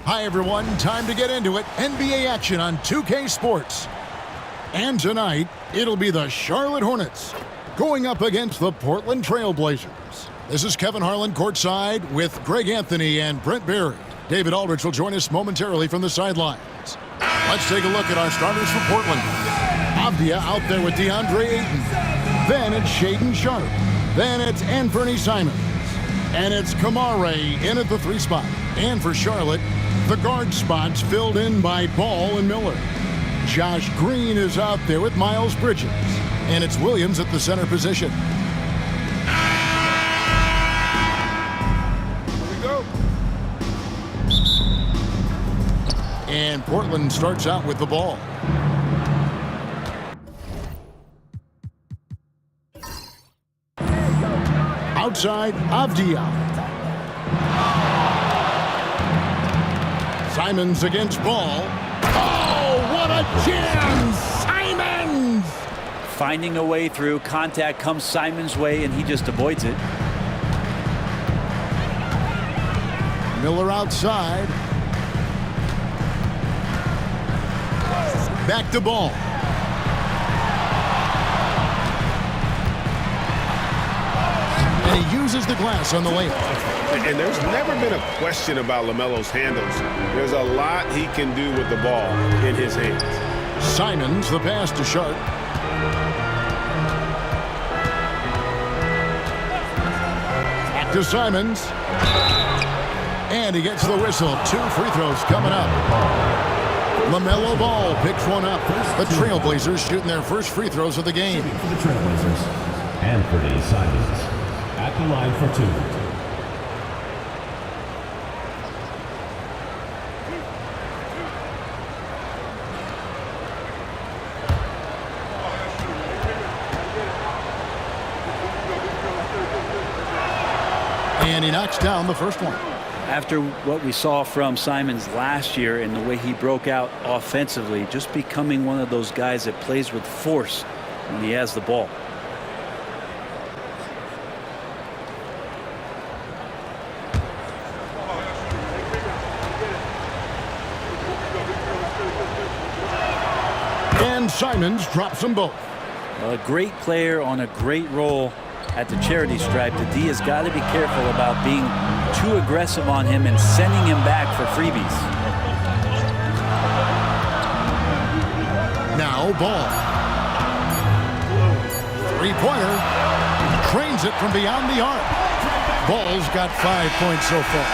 Hi, everyone. Time to get into it. NBA action on 2K Sports. And tonight, it'll be the Charlotte Hornets going up against the Portland Trail Blazers. This is Kevin Harlan courtside with Greg Anthony and Brent Barry. David Aldridge will join us momentarily from the sidelines. Let's take a look at our starters for Portland. Avdia out there with DeAndre Ayton. Then it's Shaedon Sharpe. Then it's Anthony Simons. And it's Kamare in at the 3 spot. And for Charlotte, the guard spots filled in by Ball and Miller. Josh Green is out there with Miles Bridges. And it's Williams at the center position. Here we go. And Portland starts out with the ball. Outside, Avdia. Simons against Ball. Oh, what a jam! Simons! Finding a way through. Contact comes Simons' way, and he just avoids it. Miller outside. Back to Ball. And he uses the glass on the layup. And there's never been a question about LaMelo's handles. There's a lot he can do with the ball in his hands. Simons, the pass to Sharpe. Back to Simons. And he gets the whistle. 2 free throws coming up. LaMelo Ball picks one up. The Trailblazers shooting their first free throws of the game. For the Trailblazers, Anthony Simons at the line for 2. And he knocks down the first one. After what we saw from Simons last year and the way he broke out offensively, just becoming one of those guys that plays with force when he has the ball. And Simons drops them both. A great player on a great role at the charity stripe. The D has got to be careful about being too aggressive on him and sending him back for freebies. Now Ball. 3-pointer. Trains it from beyond the arc. Ball's got 5 points so far.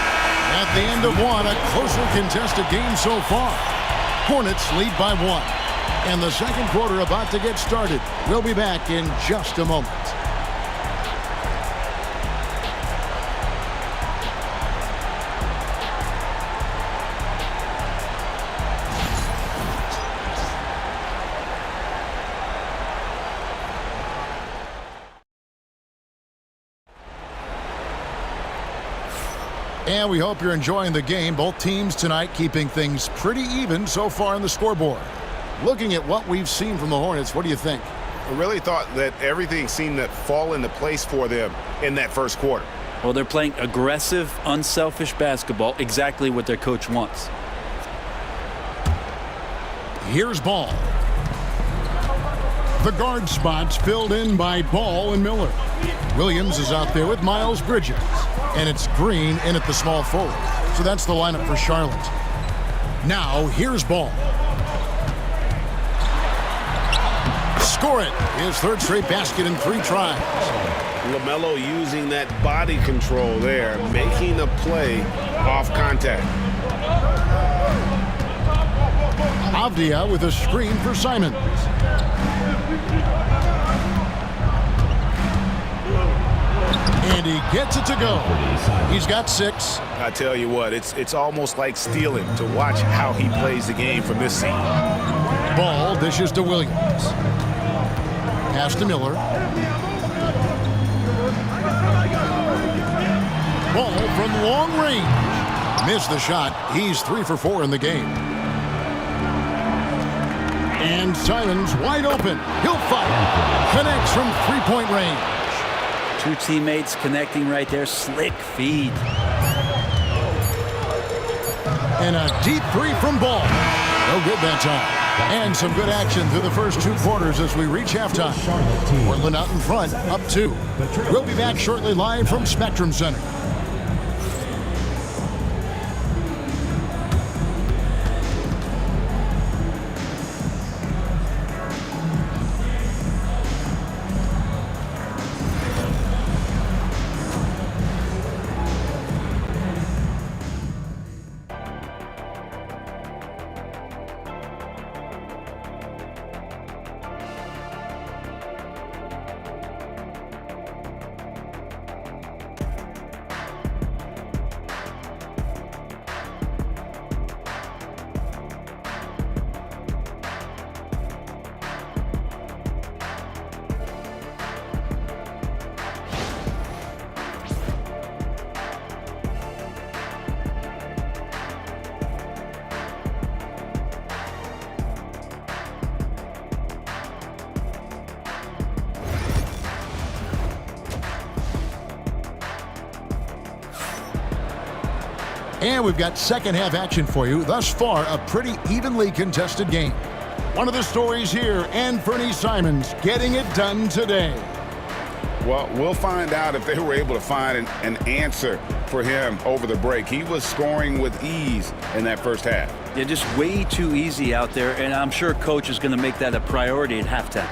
At the end of one, a closer contested game so far. Hornets lead by 1. And the second quarter about to get started. We'll be back in just a moment. And we hope you're enjoying the game. Both teams tonight keeping things pretty even so far on the scoreboard. Looking at what we've seen from the Hornets, what do you think? I really thought that everything seemed to fall into place for them in that first quarter. Well, they're playing aggressive, unselfish basketball, exactly what their coach wants. Here's Ball. The guard spots filled in by Ball and Miller. Williams is out there with Miles Bridges. And it's Green in at the small forward. So that's the lineup for Charlotte. Now, here's Ball. Score it. His third straight basket in 3 tries. LaMelo using that body control there, making a play off contact. Avdia with a screen for Simons. And he gets it to go. He's got 6. I tell you what, it's almost like stealing to watch how he plays the game from this seat. Ball dishes to Williams. Pass to Miller. Ball from long range. Missed the shot. He's 3 for 4 in the game. And Simons wide open. He'll fight. Connects from 3-point range. 2 teammates connecting right there. Slick feed. And a deep three from Ball. No good that time. And some good action through the first 2 quarters as we reach halftime. Portland out in front, up 2. We'll be back shortly live from Spectrum Center. And we've got second half action for you. Thus far, a pretty evenly contested game. One of the stories here, Anthony Simons getting it done today. Well, we'll find out if they were able to find an answer for him over the break. He was scoring with ease in that first half. Yeah, just way too easy out there, and I'm sure coach is going to make that a priority at halftime.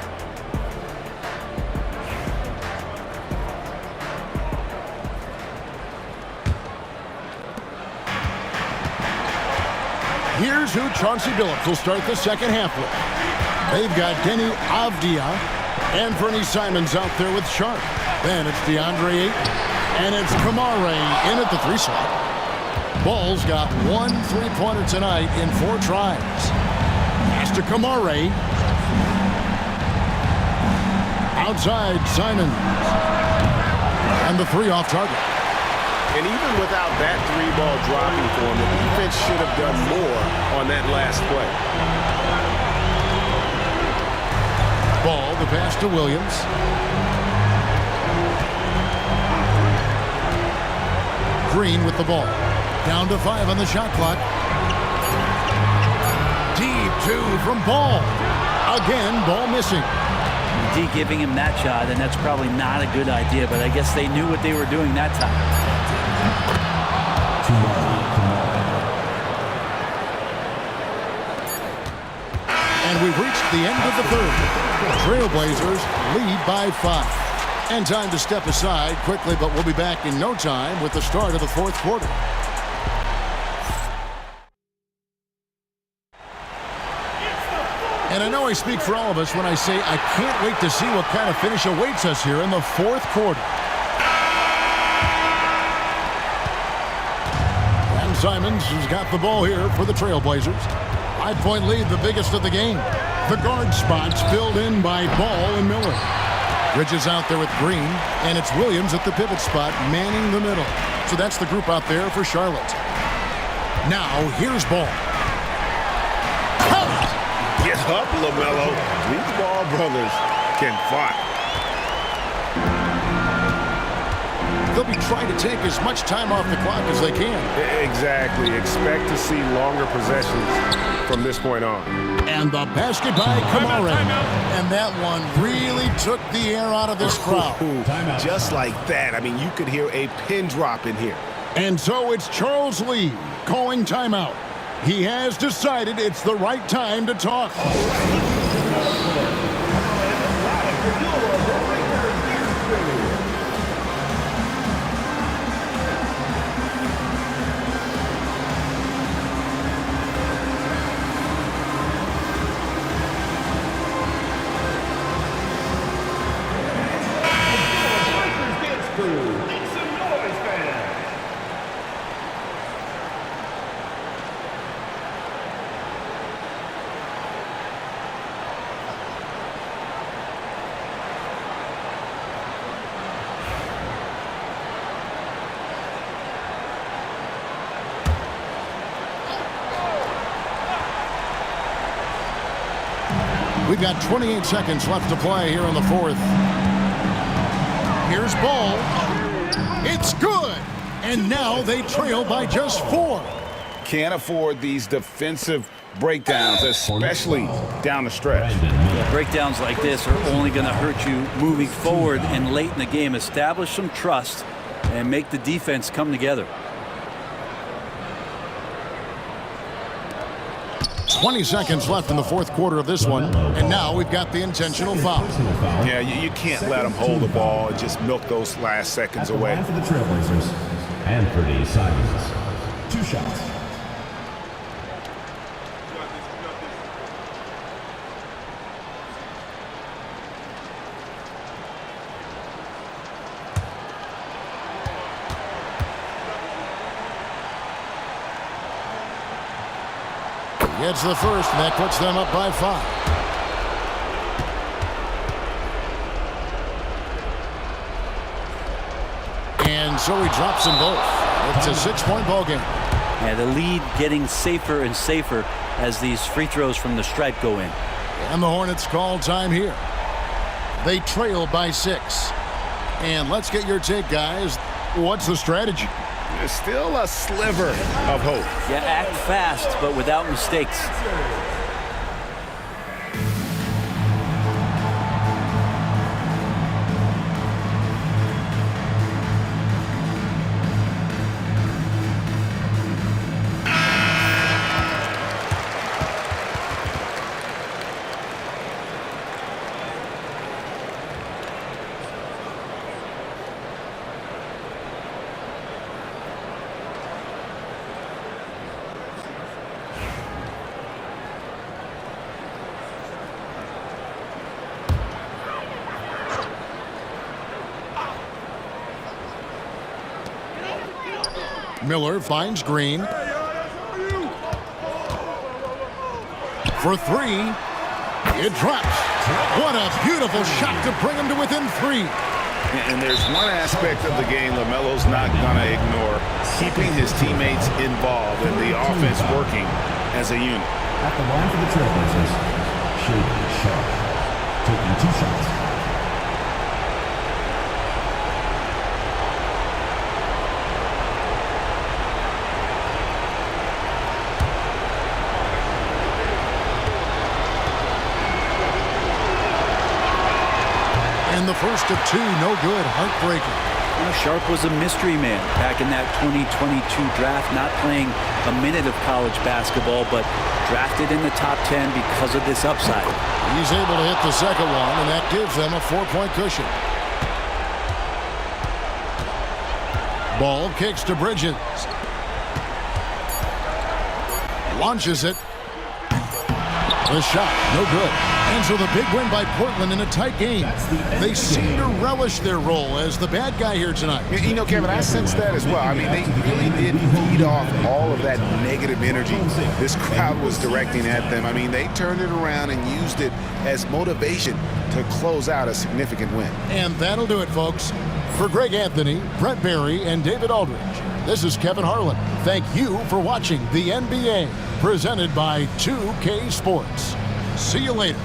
Here's who Chauncey Billups will start the second half with. They've got Denny Avdia and Anthony Simons out there with Sharp. Then it's DeAndre Ayton, and it's Kamare in at the 3 slot. Ball's got 1 3-pointer tonight in 4 tries. Pass to Kamare. Outside, Simons. And the 3 off target. And even without that 3-ball dropping for him, the defense should have done more on that last play. Ball, the pass to Williams. Green with the ball. Down to 5 on the shot clock. Deep 2 from Ball. Again, Ball missing. D giving him that shot, and that's probably not a good idea, but I guess they knew what they were doing that time. And we've reached the end of the third. Trailblazers lead by 5. And time to step aside quickly, but we'll be back in no time with the start of the 4th quarter. And I know I speak for all of us when I say I can't wait to see what kind of finish awaits us here in the 4th quarter. And Simons has got the ball here for the Trailblazers. 5-point lead, the biggest of the game. The guard spots filled in by Ball and Miller. Bridges out there with Green, and it's Williams at the pivot spot, manning the middle. So that's the group out there for Charlotte. Now, here's Ball. Get up, LaMelo. These Ball brothers can fight. They'll be trying to take as much time off the clock as they can. Exactly. Expect to see longer possessions from this point on. And the basket by Kamare. And that one really took the air out of this crowd. Just like that. I mean, you could hear a pin drop in here. And so it's Charles Lee calling timeout. He has decided it's the right time to talk. We've got 28 seconds left to play here in the 4th. Here's Ball. It's good. And now they trail by just 4. Can't afford these defensive breakdowns, especially down the stretch. Breakdowns like this are only going to hurt you moving forward and late in the game. Establish some trust and make the defense come together. 20 seconds left in the fourth quarter of this one, and now we've got the intentional foul. Yeah, you can't let them hold the ball and just milk those last seconds away. For the Trailblazers, Anthony Simons. 2 shots. Gets the first, and that puts them up by 5. And so he drops them both. It's a 6-point ball game. Yeah, the lead getting safer and safer as these free throws from the stripe go in. And the Hornets call time here. They trail by 6. And let's get your take, guys. What's the strategy? There's still a sliver of hope. Yeah, act fast, but without mistakes. Miller finds Green. For 3. It drops. What a beautiful shot to bring him to within 3. And there's one aspect of the game LaMelo's not going to ignore, keeping his teammates involved and the offense working as a unit. At the line for the Trailblazers, Shaden Sharp, taking 2 shots. And the first of 2, no good. Heartbreaking. Well, Sharp was a mystery man back in that 2022 draft, not playing a minute of college basketball, but drafted in the top 10 because of this upside. He's able to hit the second one, and that gives them a 4-point cushion. Ball kicks to Bridges. Launches it. The shot, no good. And so the big win by Portland in a tight game. They seem to relish their role as the bad guy here tonight. You know, Kevin, I sense that as well. I mean, they really did feed off all of that negative energy this crowd was directing at them. I mean, they turned it around and used it as motivation to close out a significant win. And that'll do it, folks. For Greg Anthony, Brett Barry, and David Aldridge, this is Kevin Harlan. Thank you for watching the NBA, presented by 2K Sports. See you later.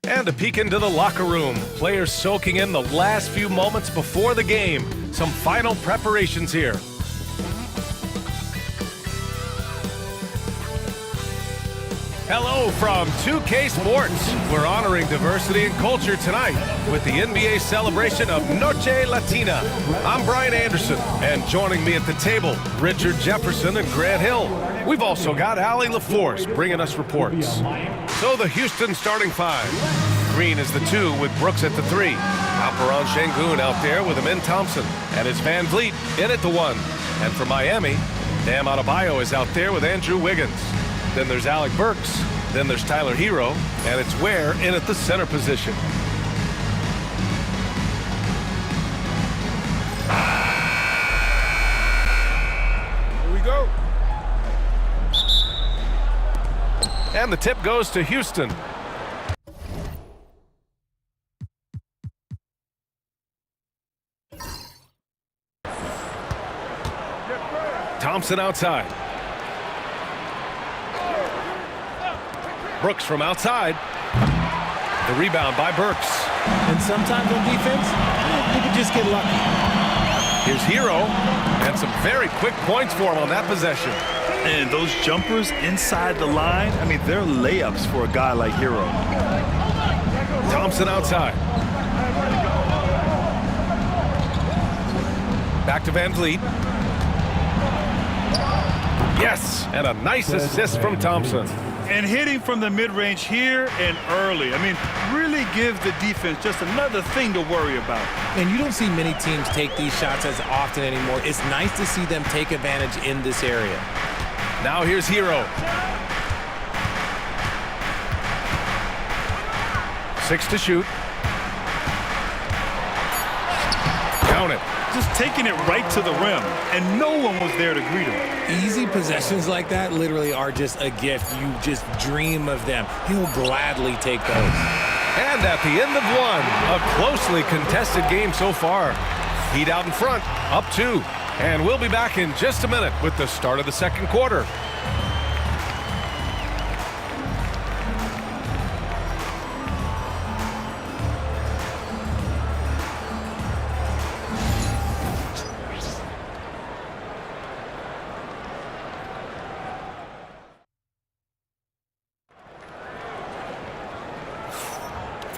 And a peek into the locker room. Players soaking in the last few moments before the game. Some final preparations here. Hello from 2K Sports. We're honoring diversity and culture tonight with the NBA celebration of Noche Latina. I'm Brian Anderson, and joining me at the table, Richard Jefferson and Grant Hill. We've also got Allie LaForce bringing us reports. So the Houston starting five. Green is the 2 with Brooks at the 3. Alperon Şengün out there with Amin Thompson. And it's Van Vliet in at the 1. And for Miami, Bam Adebayo is out there with Andrew Wiggins. Then there's Alec Burks. Then there's Tyler Hero. And it's Ware in at the center position. Here we go. And the tip goes to Houston. Thompson outside. Brooks from outside. The rebound by Burks. And sometimes on defense, you can just get lucky. Here's Hero. And some very quick points for him on that possession. And those jumpers inside the line, I mean, they're layups for a guy like Hero. Thompson outside. Back to Van Vliet. Yes, and a nice assist from Thompson. And hitting from the mid-range here and early. I mean, really gives the defense just another thing to worry about. And you don't see many teams take these shots as often anymore. It's nice to see them take advantage in this area. Now here's Hero. 6 to shoot. Count it. Just taking it right to the rim, and no one was there to greet him. Easy possessions like that literally are just a gift. You just dream of them. He'll gladly take those. And at the end of 1, a closely contested game so far. Heat out in front, up 2. And we'll be back in just a minute with the start of the second quarter.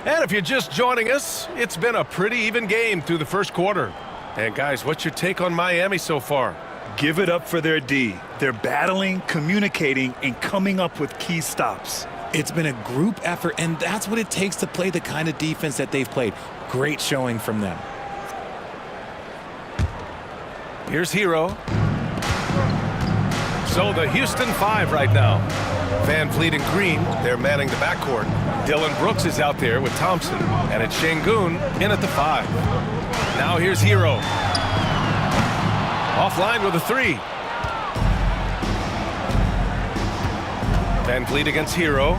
And if you're just joining us, it's been a pretty even game through the first quarter. And guys, what's your take on Miami so far? Give it up for their D. They're battling, communicating, and coming up with key stops. It's been a group effort, and that's what it takes to play the kind of defense that they've played. Great showing from them. Here's Hero. So the Houston 5 right now. Van Vliet and Green, they're manning the backcourt. Dylan Brooks is out there with Thompson. And it's Şengün in at the 5. Now here's Hero. Offline with a 3. Van Vliet against Hero.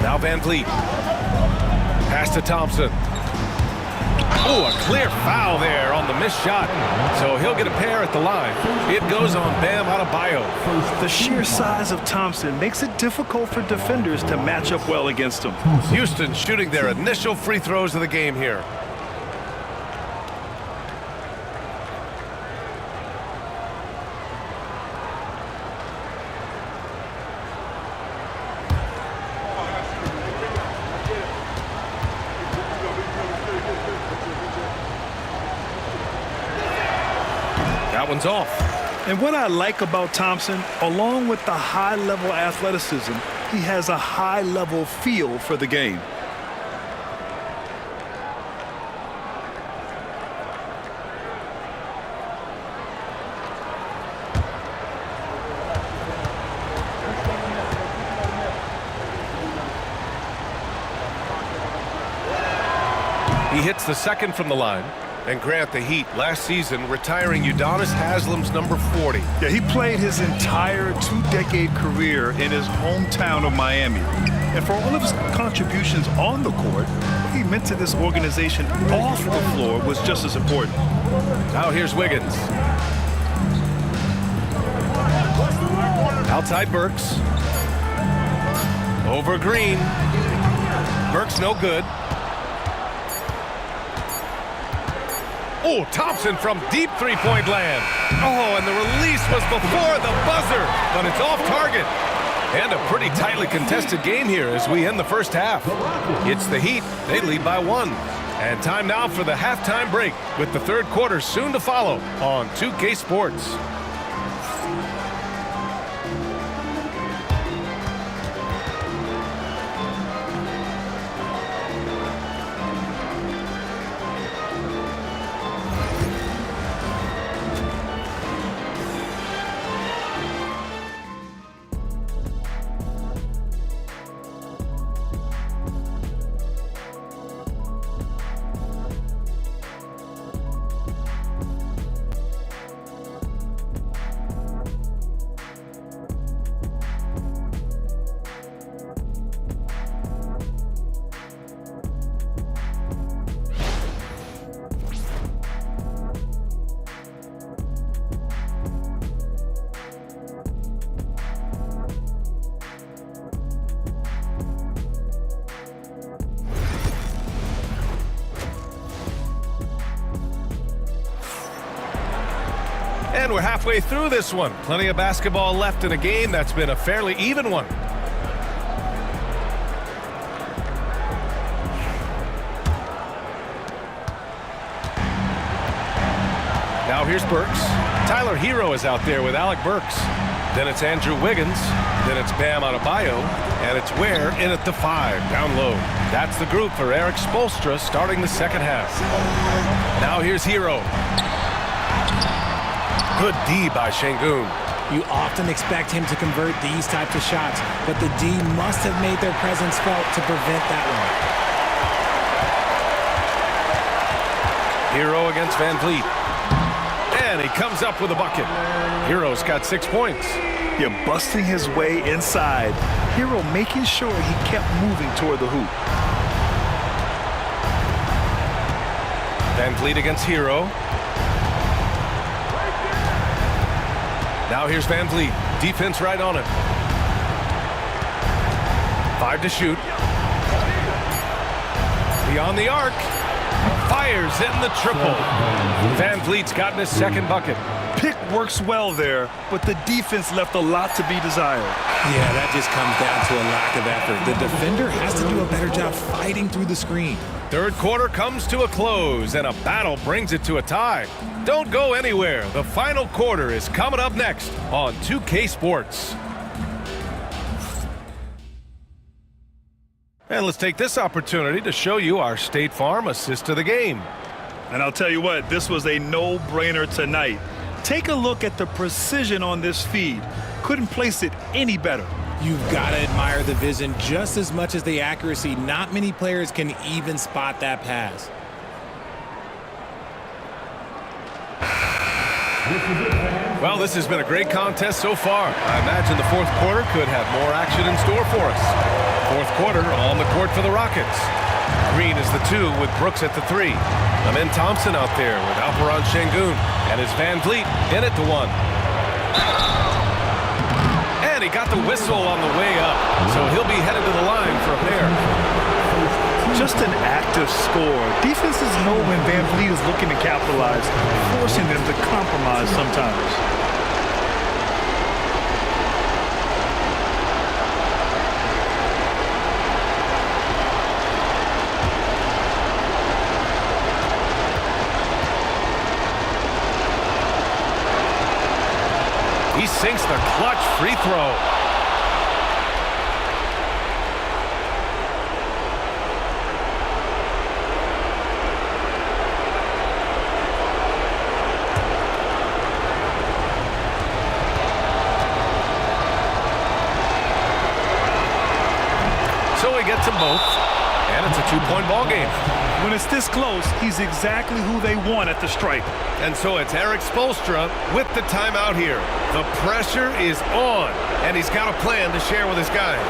Now Van Vliet. Pass to Thompson. Oh, a clear foul there on the missed shot. So he'll get a pair at the line. It goes on Bam Adebayo. The sheer size of Thompson makes it difficult for defenders to match up well against him. Houston shooting their initial free throws of the game here. That one's off. And what I like about Thompson, along with the high-level athleticism, he has a high-level feel for the game. He hits the second from the line. And Grant, the Heat last season retiring Udonis Haslem's number 40. Yeah, he played his entire 2-decade career in his hometown of Miami. And for all of his contributions on the court, what he meant to this organization off the floor was just as important. Now here's Wiggins. Outside Burks. Over Green. Burks no good. Oh, Thompson from deep three-point land. Oh, and the release was before the buzzer, but it's off target. And a pretty tightly contested game here as we end the first half. It's the Heat. They lead by 1. And time now for the halftime break, with the third quarter soon to follow on 2K Sports. And we're halfway through this one. Plenty of basketball left in a game that's been a fairly even one. Now here's Burks. Tyler Hero is out there with Alec Burks. Then it's Andrew Wiggins. Then it's Bam Adebayo. And it's Ware in at the 5, down low. That's the group for Eric Spoelstra starting the second half. Now here's Hero. Good D by Şengün. You often expect him to convert these types of shots, but the D must have made their presence felt to prevent that one. Hero against Van Vliet. And he comes up with a bucket. Hero's got 6 points. Yeah, busting his way inside. Hero making sure he kept moving toward the hoop. Van Vliet against Hero. Now here's Van Vliet. Defense right on him. 5 to shoot. Beyond the arc. Fires in the triple. Van Vliet's gotten his second bucket. Pick works well there, but the defense left a lot to be desired. Yeah, that just comes down to a lack of effort. The defender has to do a better job fighting through the screen. Third quarter comes to a close, and a battle brings it to a tie. Don't go anywhere. The final quarter is coming up next on 2K Sports. And let's take this opportunity to show you our State Farm assist to the game. And I'll tell you what, this was a no-brainer tonight. Take a look at the precision on this feed. Couldn't place it any better. You've got to admire the vision just as much as the accuracy. Not many players can even spot that pass. Well, this has been a great contest so far. I imagine the fourth quarter could have more action in store for us. Fourth quarter on the court for the Rockets. Green is the 2 with Brooks at the 3. Amin Thompson out there with Alperen Şengün. And it's Van Vliet in at the 1. And he got the whistle on the way up. So he'll be headed to the line for a pair. Just an active score. Defenses know when Van Vliet is looking to capitalize, forcing them to compromise sometimes. He sinks the clutch free throw. So he gets them both, and it's a 2-point ball game. When it's this close, he's exactly who they want at the stripe. And so it's Eric Spoelstra with the timeout here. The pressure is on, and he's got a plan to share with his guys.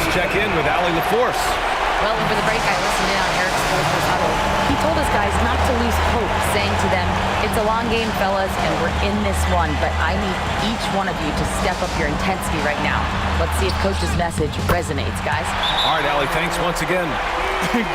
Let's check in with Allie LaForce. Well, over the break, I listened in on Eric Spoelstra's huddle. He told his guys not to lose hope, saying to them, "It's a long game, fellas, and we're in this one, but I need each one of you to step up your intensity right now." Let's see if Coach's message resonates, guys. All right, Allie, thanks once again.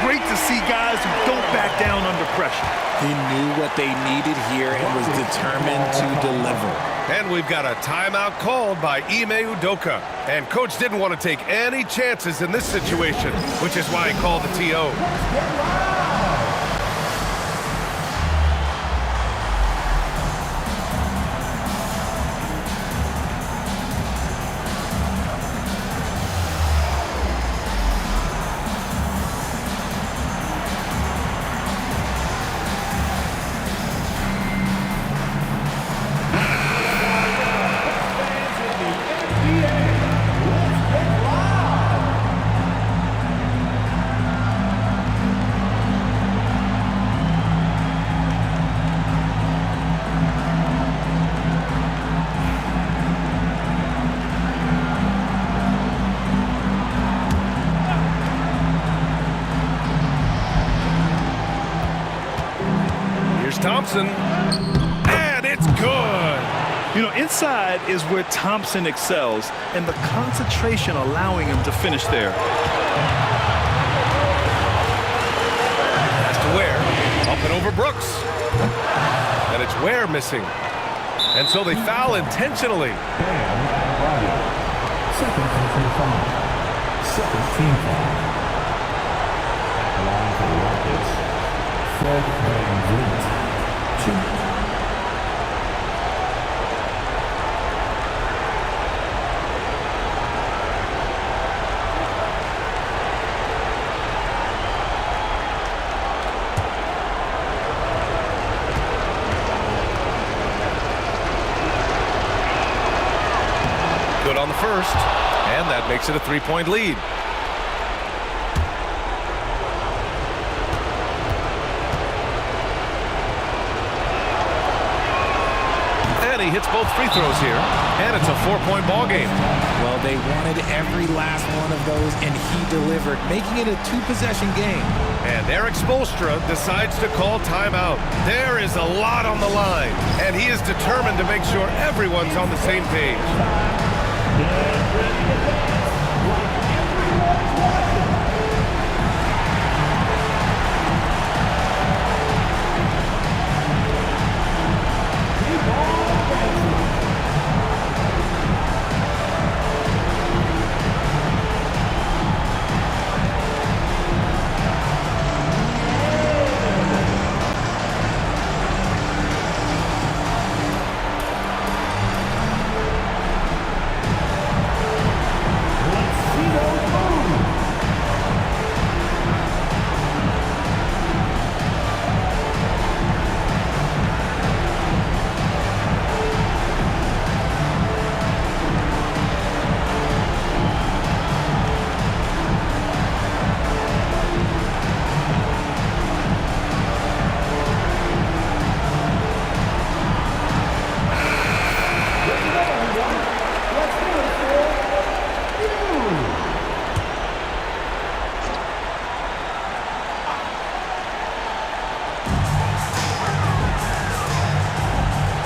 Great to see guys who don't back down under pressure. He knew what they needed here and was determined to deliver. And we've got a timeout called by Ime Udoka. And Coach didn't want to take any chances in this situation, which is why he called the TO. Thompson, and it's good. You know, inside is where Thompson excels, and the concentration allowing him to finish there. That's to Ware. Up and over Brooks. And it's Ware missing. And so they foul intentionally. Second team foul. Second team foul. At the line for the Rockets, Fred VanVleet. Good on the first, and that makes it a three-point lead. And he hits both free throws here, and it's a 4-point ball game. Well, they wanted every last one of those, and he delivered, making it a two-possession game. And Eric Spoelstra decides to call timeout. There is a lot on the line, and he is determined to make sure everyone's on the same page.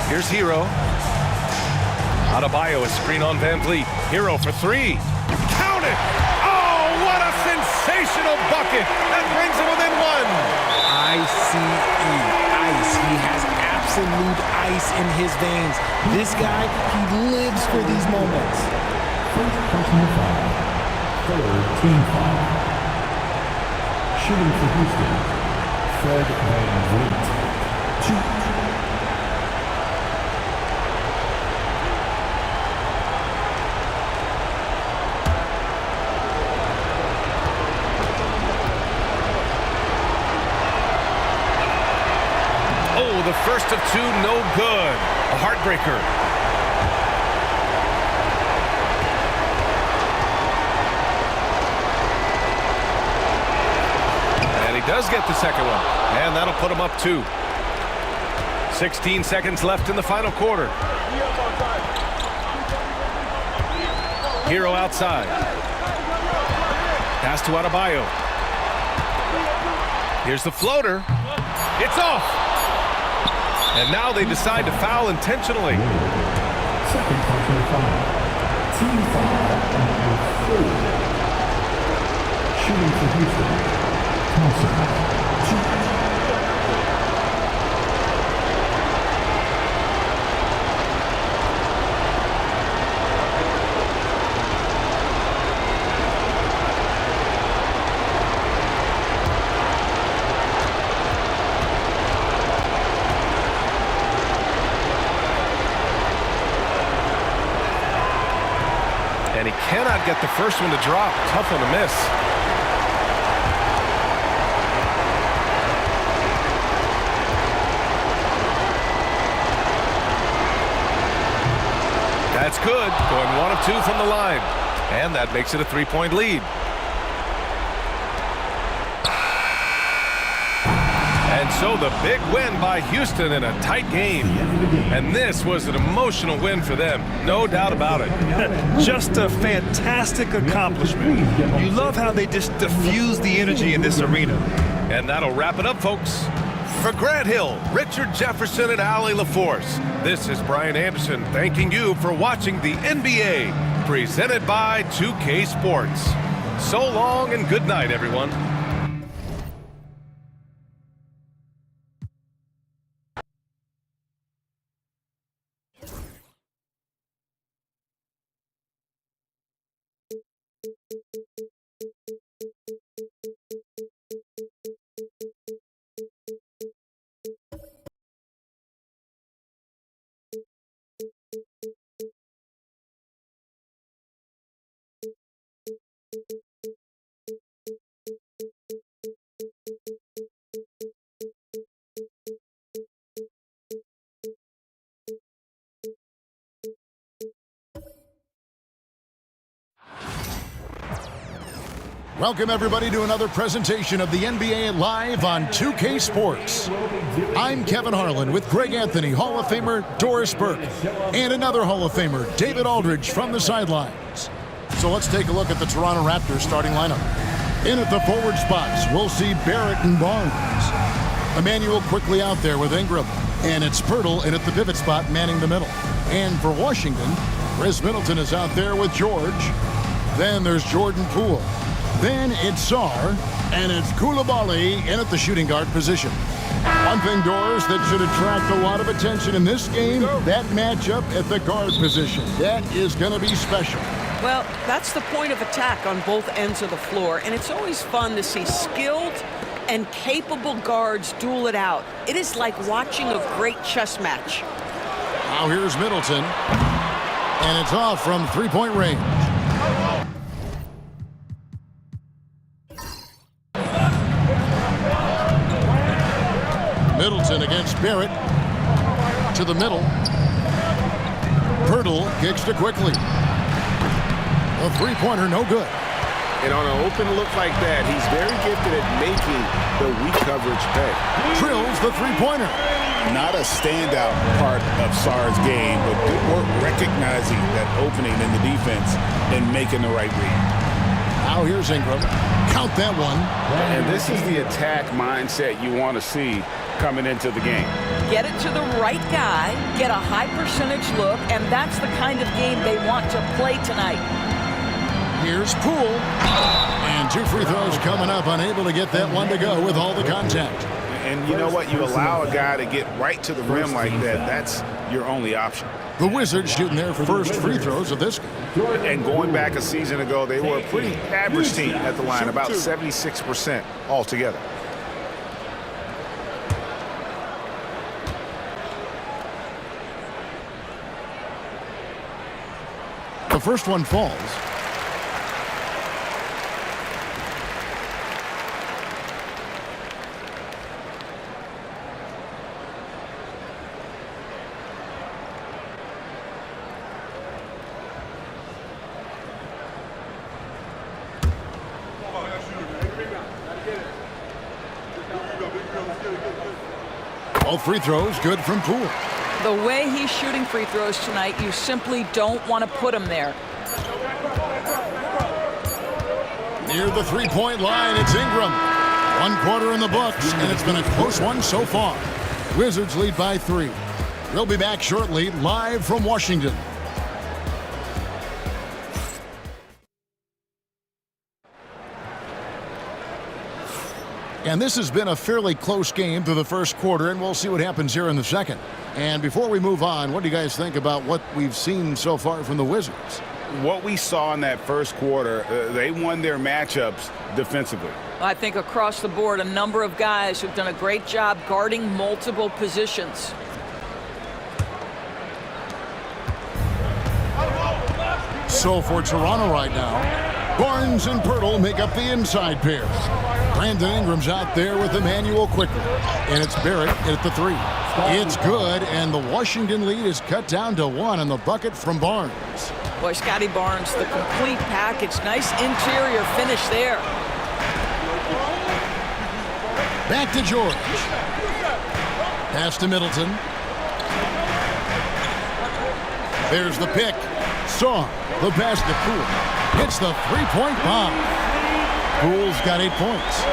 Here's Hero. Adebayo, a screen on VanVleet. Hero for three. Count it! Oh, what a sensational bucket! That brings him within one. ICE, ice. He has absolute ice in his veins. This guy, he lives for these moments. First personal foul. Third team foul. Shooting for Houston, Fred VanVleet. 2. The first of two, no good. A heartbreaker. And he does get the second one. And that'll put him up 2. 16 seconds left in the final quarter. Hero outside. Pass to Adebayo. Here's the floater. It's off. And now they decide to foul intentionally. Second personal foul. Team foul number 4. Shooting for Houston. Thompson. 2. And he cannot get the first one to drop. Tough one to miss. That's good. Going 1 of 2 from the line. And that makes it a 3-point lead. And so the big win by Houston in a tight game. And this was an emotional win for them. No doubt about it. Just a fantastic accomplishment. You love how they just diffuse the energy in this arena. And that'll wrap it up, folks. For Grant Hill, Richard Jefferson, and Allie LaForce, this is Brian Anderson thanking you for watching the NBA, presented by 2K Sports. So long and good night, everyone. Welcome, everybody, to another presentation of the NBA live on 2K Sports. I'm Kevin Harlan with Greg Anthony, Hall of Famer Doris Burke, and another Hall of Famer, David Aldridge, from the sidelines. So let's take a look at the Toronto Raptors starting lineup. In at the forward spots, we'll see Barrett and Barnes. Emmanuel quickly out there with Ingram, and it's Pirtle in at the pivot spot manning the middle. And for Washington, Chris Middleton is out there with George. Then there's Jordan Poole. Then it's Sarr, and it's Koulibaly in at the shooting guard position. One thing, Doris, that should attract a lot of attention in this game, that matchup at the guard position. That is going to be special. Well, that's the point of attack on both ends of the floor, and it's always fun to see skilled and capable guards duel it out. It is like watching a great chess match. Now here's Middleton, and it's off from three-point range. Middleton against Barrett. To the middle. Pirtle kicks to quickly. A three-pointer, no good. And on an open look like that, he's very gifted at making the weak coverage pay. Drills the three-pointer. Not a standout part of Sarr's game, but good work recognizing that opening in the defense and making the right read. Now here's Ingram. Count that one. And this is the attack mindset you want to see coming into the game. Get it to the right guy, get a high percentage look, and that's the kind of game they want to play tonight. Here's Poole. And 2 free throws coming up, unable to get that one to go with all the contact. And you know what? You allow a guy to get right to the rim like that, that's your only option. The Wizards shooting their first free throws of this game. And going back a season ago, they were a pretty average team at the line, about 76% altogether. The first one falls. All free throws good from Poole. The way he's shooting free throws tonight, you simply don't want to put him there. Near the three-point line, it's Ingram. 1 quarter in the books, and it's been a close one so far. Wizards lead by 3. We'll be back shortly, live from Washington. And this has been a fairly close game through the first quarter, and we'll see what happens here in the second. And before we move on, what do you guys think about what we've seen so far from the Wizards? What we saw in that first quarter, they won their matchups defensively. I think across the board, a number of guys who've done a great job guarding multiple positions. So for Toronto right now, Barnes and Pirtle make up the inside pair. Brandon Ingram's out there with Emmanuel quickly. And it's Barrett at the 3. It's good, and the Washington lead is cut down to 1 on the bucket from Barnes. Boy, Scotty Barnes, the complete package. Nice interior finish there. Back to George. Pass to Middleton. There's the pick. Saw the pass to Poole. Hits the three-point bomb. Poole's got 8 points.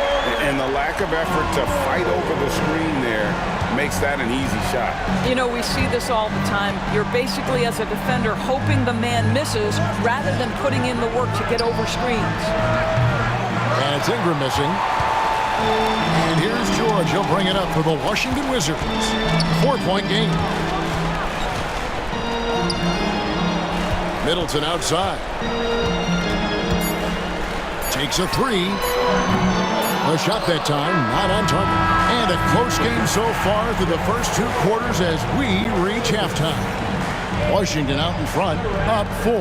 And the lack of effort to fight over the screen there makes that an easy shot. You know, we see this all the time. You're basically, as a defender, hoping the man misses rather than putting in the work to get over screens. And it's Ingram missing. And here's George. He'll bring it up for the Washington Wizards. 4-point game. Middleton outside. Takes a 3. A shot that time, not on target. And a close game so far through the first 2 quarters as we reach halftime. Washington out in front, up 4.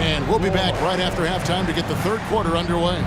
And we'll be back right after halftime to get the third quarter underway.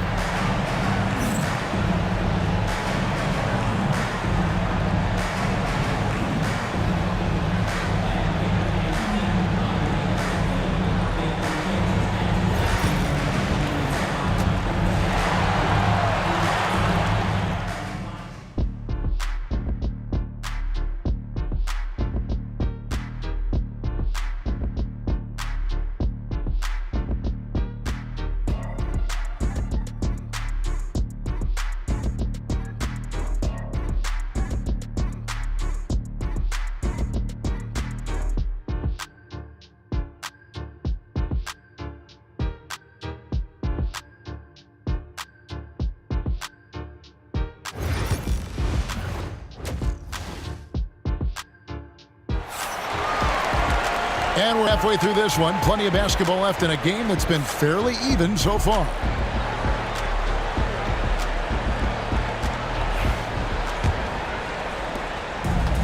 And we're halfway through this one. Plenty of basketball left in a game that's been fairly even so far.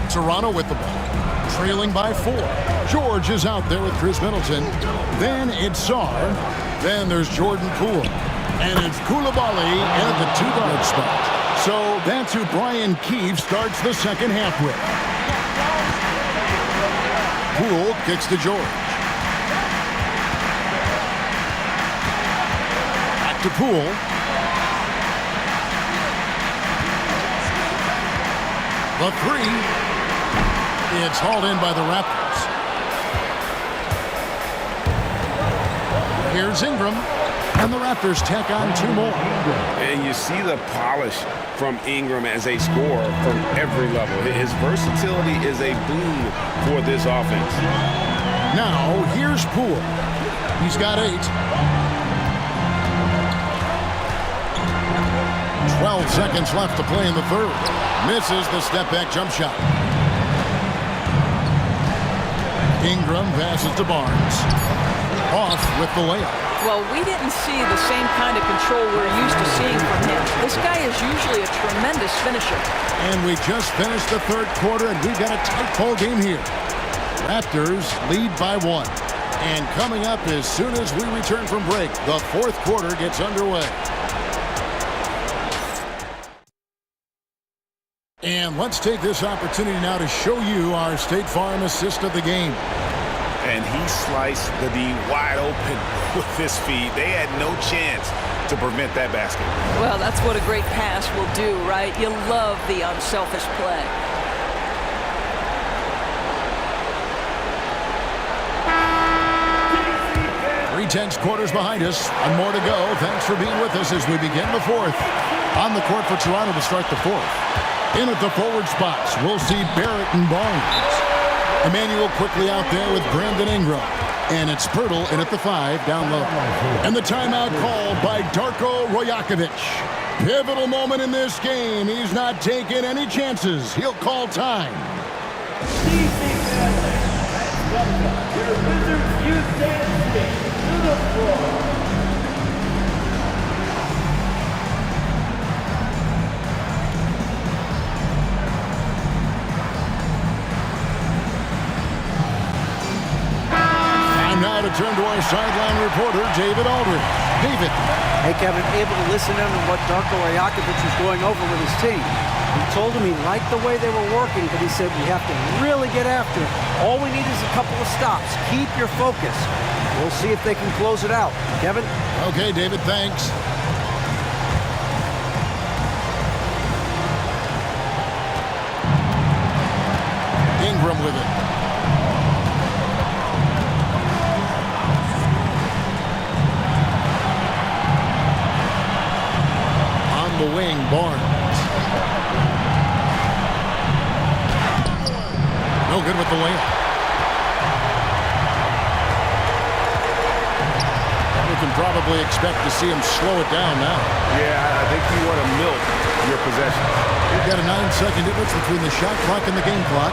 Toronto with the ball, trailing by 4. George is out there with Chris Middleton. Then it's Sarr. Then there's Jordan Poole. And it's Koulibaly in at the 2-guard spot. So that's who Brian Keefe starts the second half with. Poole kicks to George. Back to Poole. The 3. It's hauled in by the Raptors. Here's Ingram. And the Raptors tack on 2 more. And you see the polish from Ingram as a scorer from every level. His versatility is a boon for this offense. Now, here's Poole. He's got 8. 12 seconds left to play in the third. Misses the step-back jump shot. Ingram passes to Barnes. Off with the layup. Well, we didn't see the same kind of control we're used to seeing from him. This guy is usually a tremendous finisher. And we just finished the third quarter, and we've got a tight ball game here. Raptors lead by 1. And coming up as soon as we return from break, the fourth quarter gets underway. And let's take this opportunity now to show you our State Farm assist of the game. And he sliced the D wide open with his feet. They had no chance to prevent that basket. Well, that's what a great pass will do, right? You love the unselfish play. intense quarters behind us, and more to go. Thanks for being with us as we begin the fourth. On the court for Toronto to start the fourth. In at the forward spots, we'll see Barrett and Barnes. Emmanuel quickly out there with Brandon Ingram. And it's Pirtle in at the 5 down low. And the timeout called by Darko Rojakovic. Pivotal moment in this game. He's not taking any chances. He'll call time. Your Wizards youth dance team to the floor. Time now to turn to our sideline reporter, David Aldridge. David. Hey, Kevin, able to listen in on what Darko Rajakovic was going over with his team. He told him he liked the way they were working, but he said we have to really get after it. All we need is a couple of stops. Keep your focus. We'll see if they can close it out. Kevin? Okay, David, thanks. Ingram with it. On the wing, Barnes. No good with the layup. We can probably expect to see him slow it down now. Yeah, I think you want to milk your possession. We've got a 9-second difference between the shot clock and the game clock.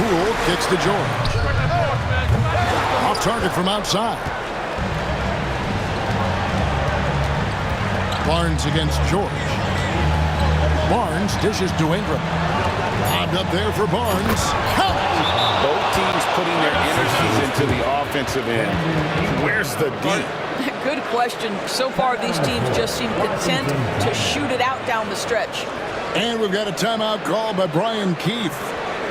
Poole kicks to George. Off target from outside. Barnes against George. Barnes dishes to Ingram. Lobbed up there for Barnes. Count! Both teams putting their energies into the offensive end. Where's the D? Good question. So far, these teams just seem content to shoot it out down the stretch. And we've got a timeout call by Brian Keefe.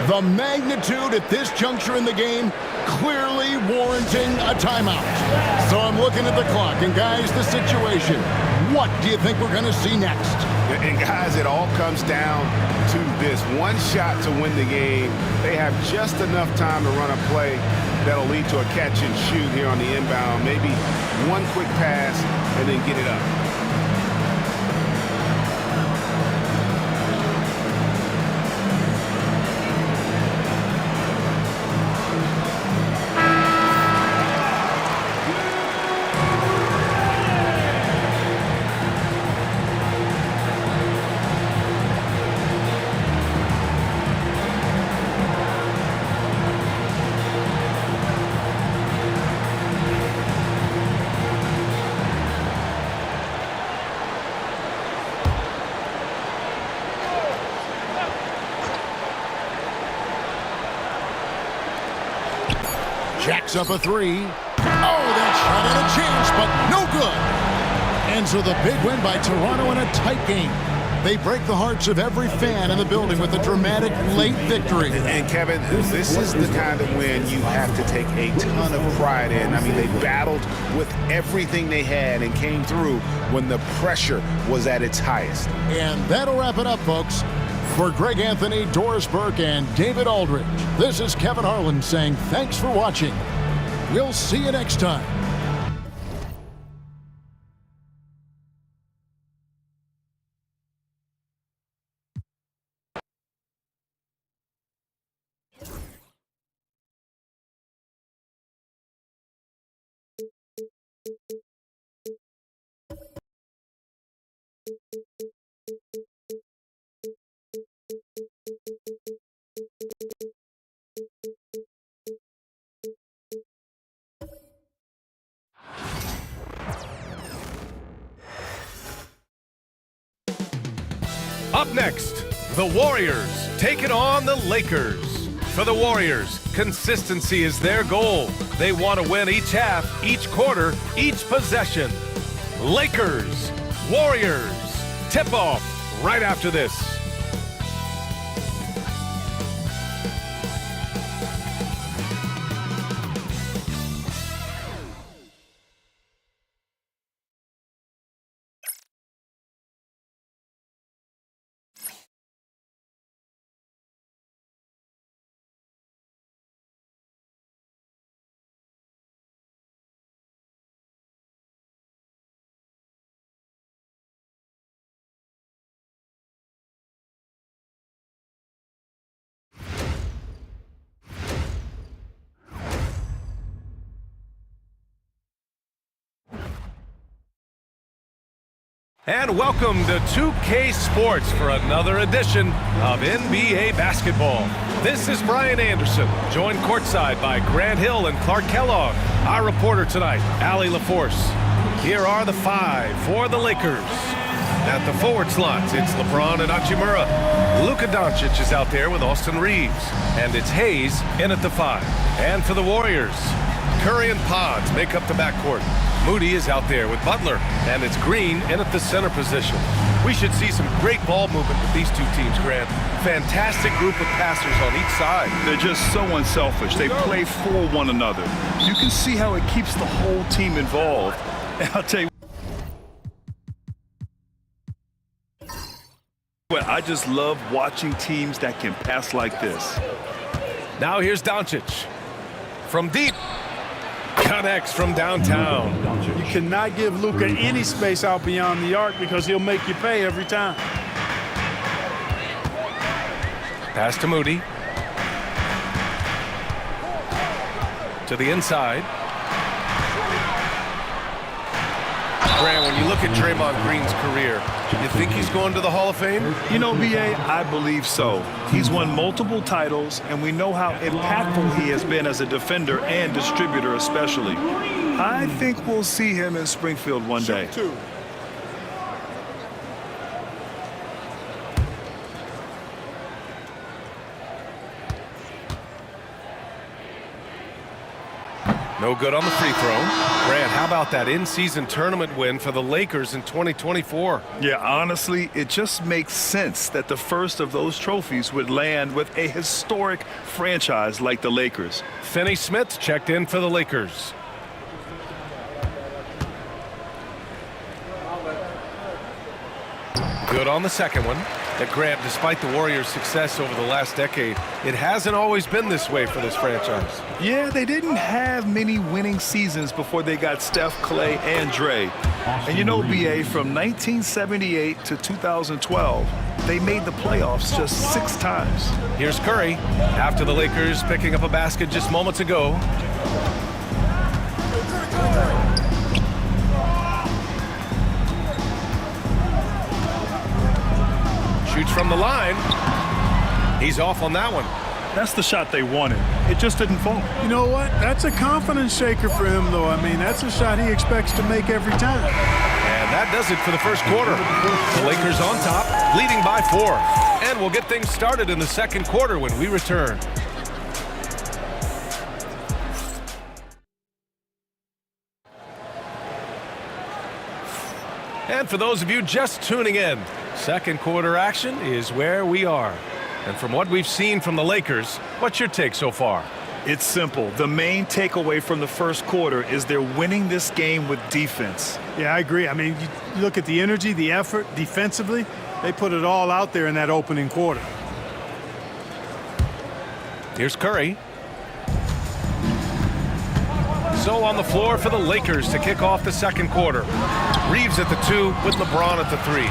The magnitude at this juncture in the game clearly warranting a timeout. So I'm looking at the clock, and guys, the situation. What do you think we're going to see next? And guys, it all comes down to this. One shot to win the game. They have just enough time to run a play that'll lead to a catch and shoot here on the inbound. Maybe one quick pass and then get it up. Jacks up a 3. Oh, that shot had a chance, but no good. And so the big win by Toronto in a tight game. They break the hearts of every fan in the building with a dramatic late victory. And Kevin, this is the kind of win you have to take a ton of pride in. I mean, they battled with everything they had and came through when the pressure was at its highest. And that'll wrap it up, folks. For Greg Anthony, Doris Burke, and David Aldridge, this is Kevin Harlan saying thanks for watching. We'll see you next time. Up next, the Warriors taking on the Lakers. For the Warriors, consistency is their goal. They want to win each half, each quarter, each possession. Lakers, Warriors, tip-off right after this. And welcome to 2K Sports for another edition of NBA basketball. This is Brian Anderson, joined courtside by Grant Hill and Clark Kellogg. Our reporter tonight, Allie LaForce. Here are the five for the Lakers. At the forward slots, it's LeBron and Hachimura. Luka Doncic is out there with Austin Reeves. And it's Hayes in at the 5. And for the Warriors, Curry and Pods make up the backcourt. Moody is out there with Butler. And it's Green in at the center position. We should see some great ball movement with these two teams, Grant. Fantastic group of passers on each side. They're just so unselfish. They play for one another. You can see how it keeps the whole team involved. And I'll tell you what, I just love watching teams that can pass like this. Now here's Doncic. From deep. Connects from downtown. You cannot give Luka any space out beyond the arc because he'll make you pay every time. Pass to Moody. To the inside. Grant, when you look at Draymond Green's career, you think he's going to the Hall of Fame? You know, B.A., I believe so. He's won multiple titles, and we know how impactful he has been as a defender and distributor especially. I think we'll see him in Springfield one day. No good on the free throw. Grant, how about that in-season tournament win for the Lakers in 2024? Yeah, honestly, it just makes sense that the first of those trophies would land with a historic franchise like the Lakers. Finney-Smith checked in for the Lakers. Good on the second one. That Grant, despite the Warriors' success over the last decade, it hasn't always been this way for this franchise. Yeah, they didn't have many winning seasons before they got Steph, Clay, and Dre. And you know, B.A., from 1978 to 2012, they made the playoffs just 6 times. Here's Curry, after the Lakers picking up a basket just moments ago. Shoots from the line. He's off on that one. That's the shot they wanted. It just didn't fall. You know what? That's a confidence shaker for him, though. I mean, that's a shot he expects to make every time. And that does it for the first quarter. The Lakers on top, leading by 4. And we'll get things started in the second quarter when we return. And for those of you just tuning in, second quarter action is where we are. And from what we've seen from the Lakers, what's your take so far? It's simple. The main takeaway from the first quarter is they're winning this game with defense. Yeah, I agree. I mean, you look at the energy, the effort defensively, they put it all out there in that opening quarter. Here's Curry. So on the floor for the Lakers to kick off the second quarter. Reeves at the 2 with LeBron at the 3.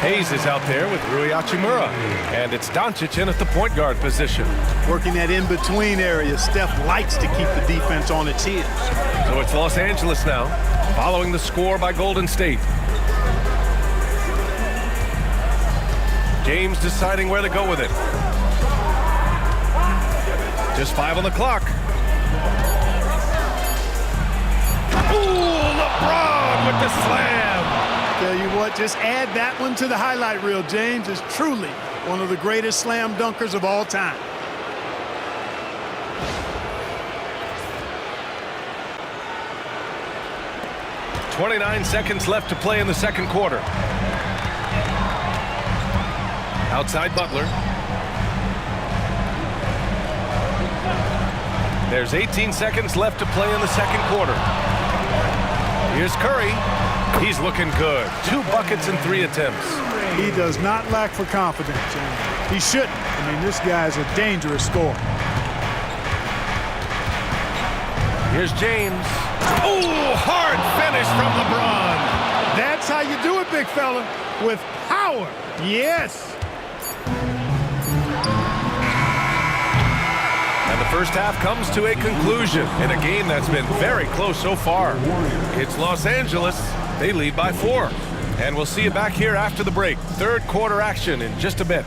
Hayes is out there with Rui Hachimura. And it's Doncic in at the point guard position. Working that in-between area, Steph likes to keep the defense on its heels. So it's Los Angeles now, following the score by Golden State. James deciding where to go with it. Just 5 on the clock. Ooh, LeBron with the slam. Tell you what, just add that one to the highlight reel. James is truly one of the greatest slam dunkers of all time. .29 seconds left to play in the second quarter. Outside Butler. There's 18 seconds left to play in the second quarter. Here's Curry. He's looking good. 2 buckets and 3 attempts. He does not lack for confidence, and he shouldn't. I mean, this guy's a dangerous scorer. Here's James. Oh, hard finish from LeBron. That's how you do it, big fella, with power. Yes. And the first half comes to a conclusion in a game that's been very close so far. It's Los Angeles. They lead by 4. And we'll see you back here after the break. Third quarter action in just a bit.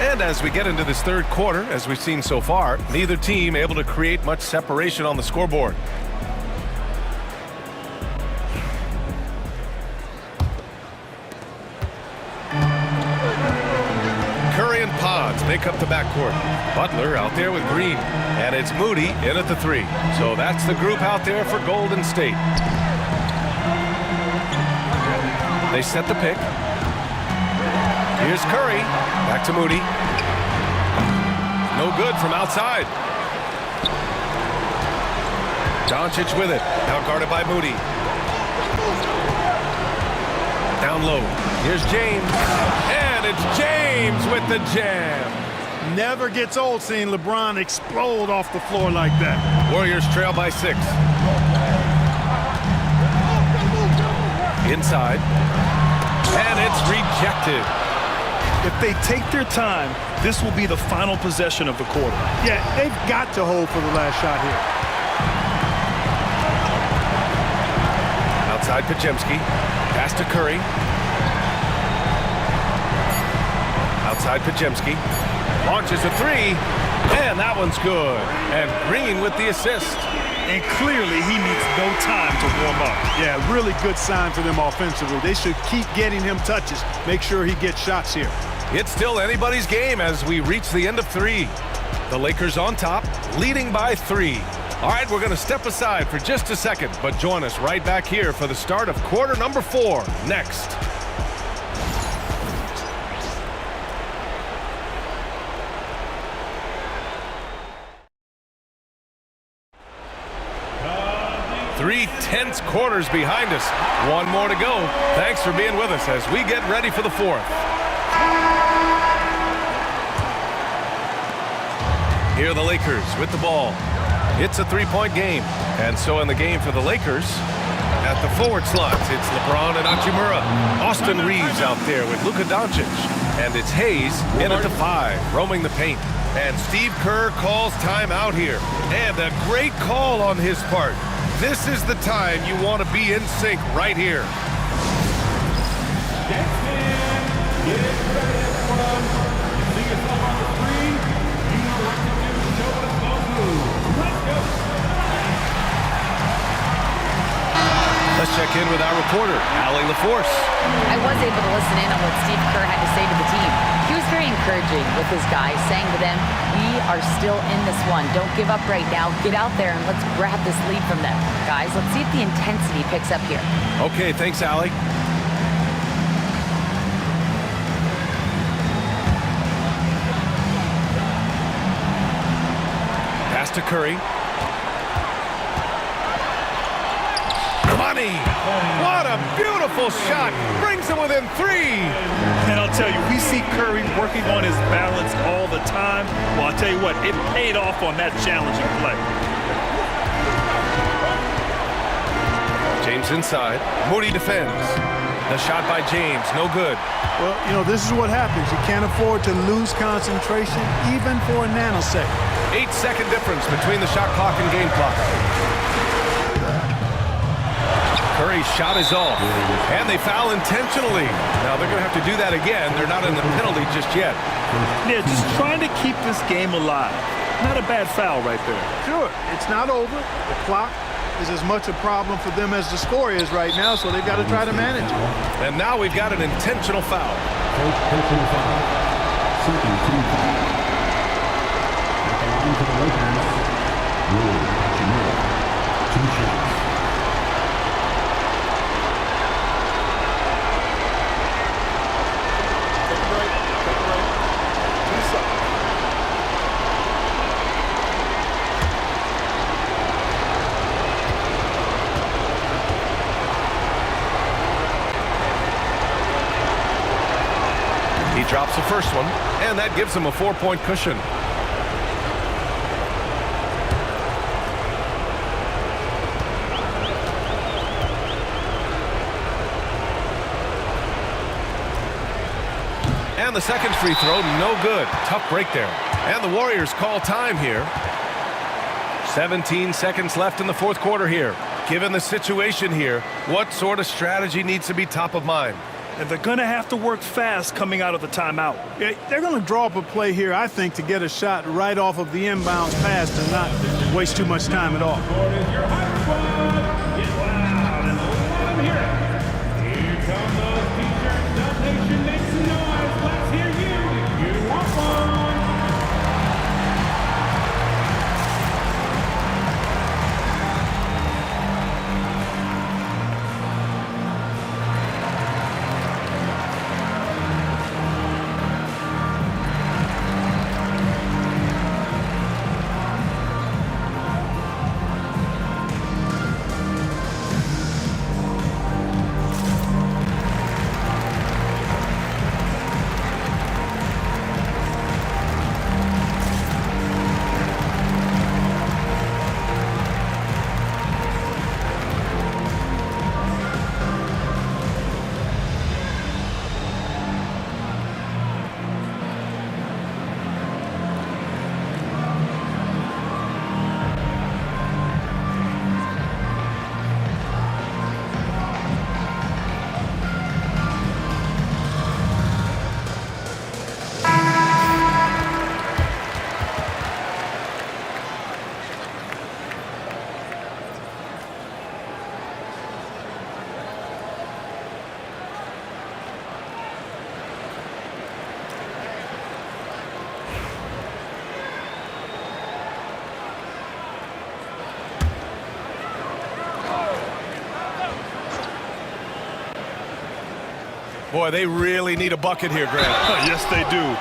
And as we get into this third quarter, as we've seen so far, neither team able to create much separation on the scoreboard. Curry and Pods make up the backcourt. Butler out there with Green. And it's Moody in at the 3. So that's the group out there for Golden State. They set the pick. Here's Curry. Back to Moody. No good from outside. Doncic with it. Now guarded by Moody. Down low. Here's James. And it's James with the jam. Never gets old seeing LeBron explode off the floor like that. Warriors trail by 6. Inside. And it's rejected. If they take their time, this will be the final possession of the quarter. Yeah, they've got to hold for the last shot here. Outside Podziemski. Pass to Curry. Outside Podziemski. Launches a 3. And that one's good. And Green with the assist. And clearly he needs no time to warm up. Yeah, really good sign for them offensively. They should keep getting him touches. Make sure he gets shots here. It's still anybody's game as we reach the end of 3. The Lakers on top, leading by 3. All right, we're going to step aside for just a second, but join us right back here for the start of quarter number 4 next. Three tense quarters behind us. One more to go. Thanks for being with us as we get ready for the 4th. Here are the Lakers with the ball. It's a 3-point game. And so in the game for the Lakers, at the forward slots, it's LeBron and Hachimura. Austin Reeves out there with Luka Doncic. And it's Hayes in at the 5, roaming the paint. And Steve Kerr calls timeout here. And a great call on his part. This is the time you want to be in sync right here. Let's check in with our reporter, Allie LaForce. I was able to listen in on what Steve Kerr had to say to the team. He was very encouraging with his guys, saying to them, we are still in this one. Don't give up right now. Get out there and let's grab this lead from them. Guys, let's see if the intensity picks up here. Okay, thanks, Allie. Pass to Curry. Money! What a beautiful shot! Brings him within 3! And I'll tell you, we see Curry working on his balance all the time. Well, I'll tell you what, it paid off on that challenging play. James inside. Moody defends. The shot by James, no good. Well, you know, this is what happens. You can't afford to lose concentration, even for a nanosecond. 8-second difference between the shot clock and game clock. Curry's shot is off, and they foul intentionally. Now they're going to have to do that again. They're not in the penalty just yet. Yeah, just trying to keep this game alive. Not a bad foul right there. Sure, it's not over. The clock is as much a problem for them as the score is right now, so they've got to try to manage it. And now we've got an intentional foul. First personal foul. Second team foul. At the line for the Lakers, Rui Hachimura. 2 shots. He drops the first one, and that gives him a 4-point cushion. And the second free throw, no good. Tough break there. And the Warriors call time here. 17 seconds left in the fourth quarter here. Given the situation here, what sort of strategy needs to be top of mind? And they're going to have to work fast coming out of the timeout. Yeah, they're going to draw up a play here, I think, to get a shot right off of the inbounds pass and not waste too much time at all. Here come those t-shirts. Dub Nation, make some noise. Let's hear you. You want one? Boy, they really need a bucket here, Grant. Yes, they do.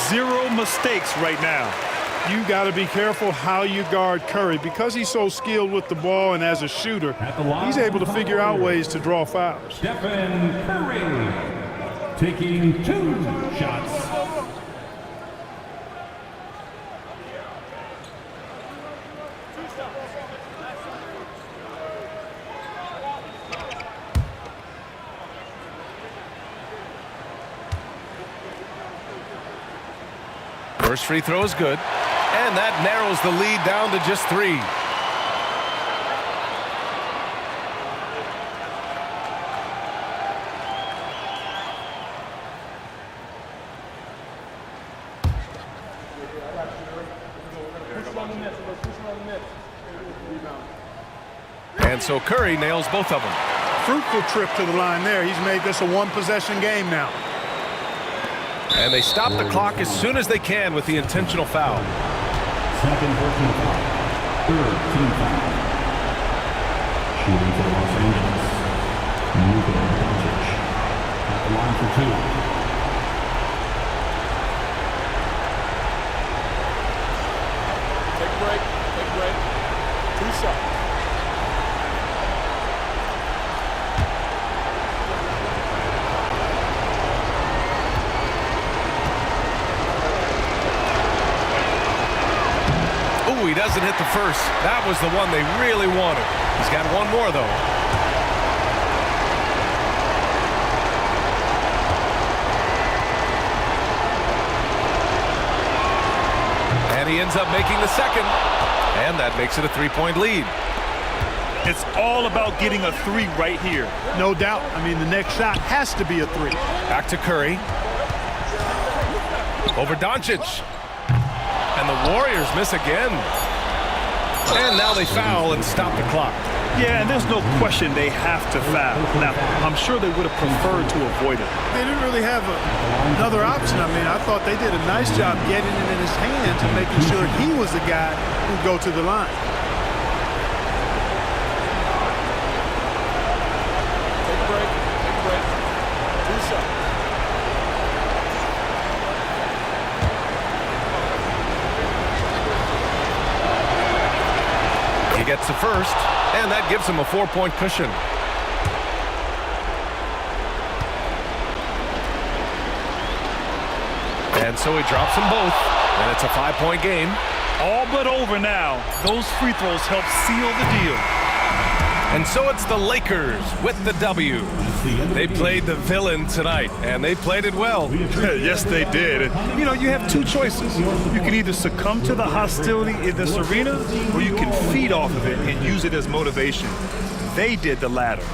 0 mistakes right now. You got to be careful how you guard Curry. Because he's so skilled with the ball and as a shooter, he's able to figure out ways to draw fouls. Stephen Curry taking 2 shots. First free throw is good, and that narrows the lead down to just 3. And so Curry nails both of them. Fruitful trip to the line there. He's made this a 1-possession game now. And they stop the clock as soon as they can with the intentional foul. Second personal foul. Third team foul. Shooting for Los Angeles. Luka Doncic. At the line for 2. Take a break. Take a break. 2 shots. He doesn't hit the first. That was the one they really wanted. He's got one more, though. And he ends up making the second. And that makes it a 3-point lead. It's all about getting a 3 right here. No doubt. I mean, the next shot has to be a 3. Back to Curry. Over Doncic. And the Warriors miss again. And now they foul and stop the clock. Yeah, and there's no question they have to foul. Now, I'm sure they would have preferred to avoid it. They didn't really have another option. I mean, I thought they did a nice job getting it in his hands and making sure he was the guy who'd go to the line. Take a break. Take a break. 2 shots. He gets the first, and that gives him a 4-point cushion. And so he drops them both, and it's a 5-point game. All but over now. Those free throws help seal the deal. And so it's the Lakers with the W. They played the villain tonight, and they played it well. Yes, they did. And, you know, you have two choices. You can either succumb to the hostility in this arena, or you can feed off of it and use it as motivation. They did the latter.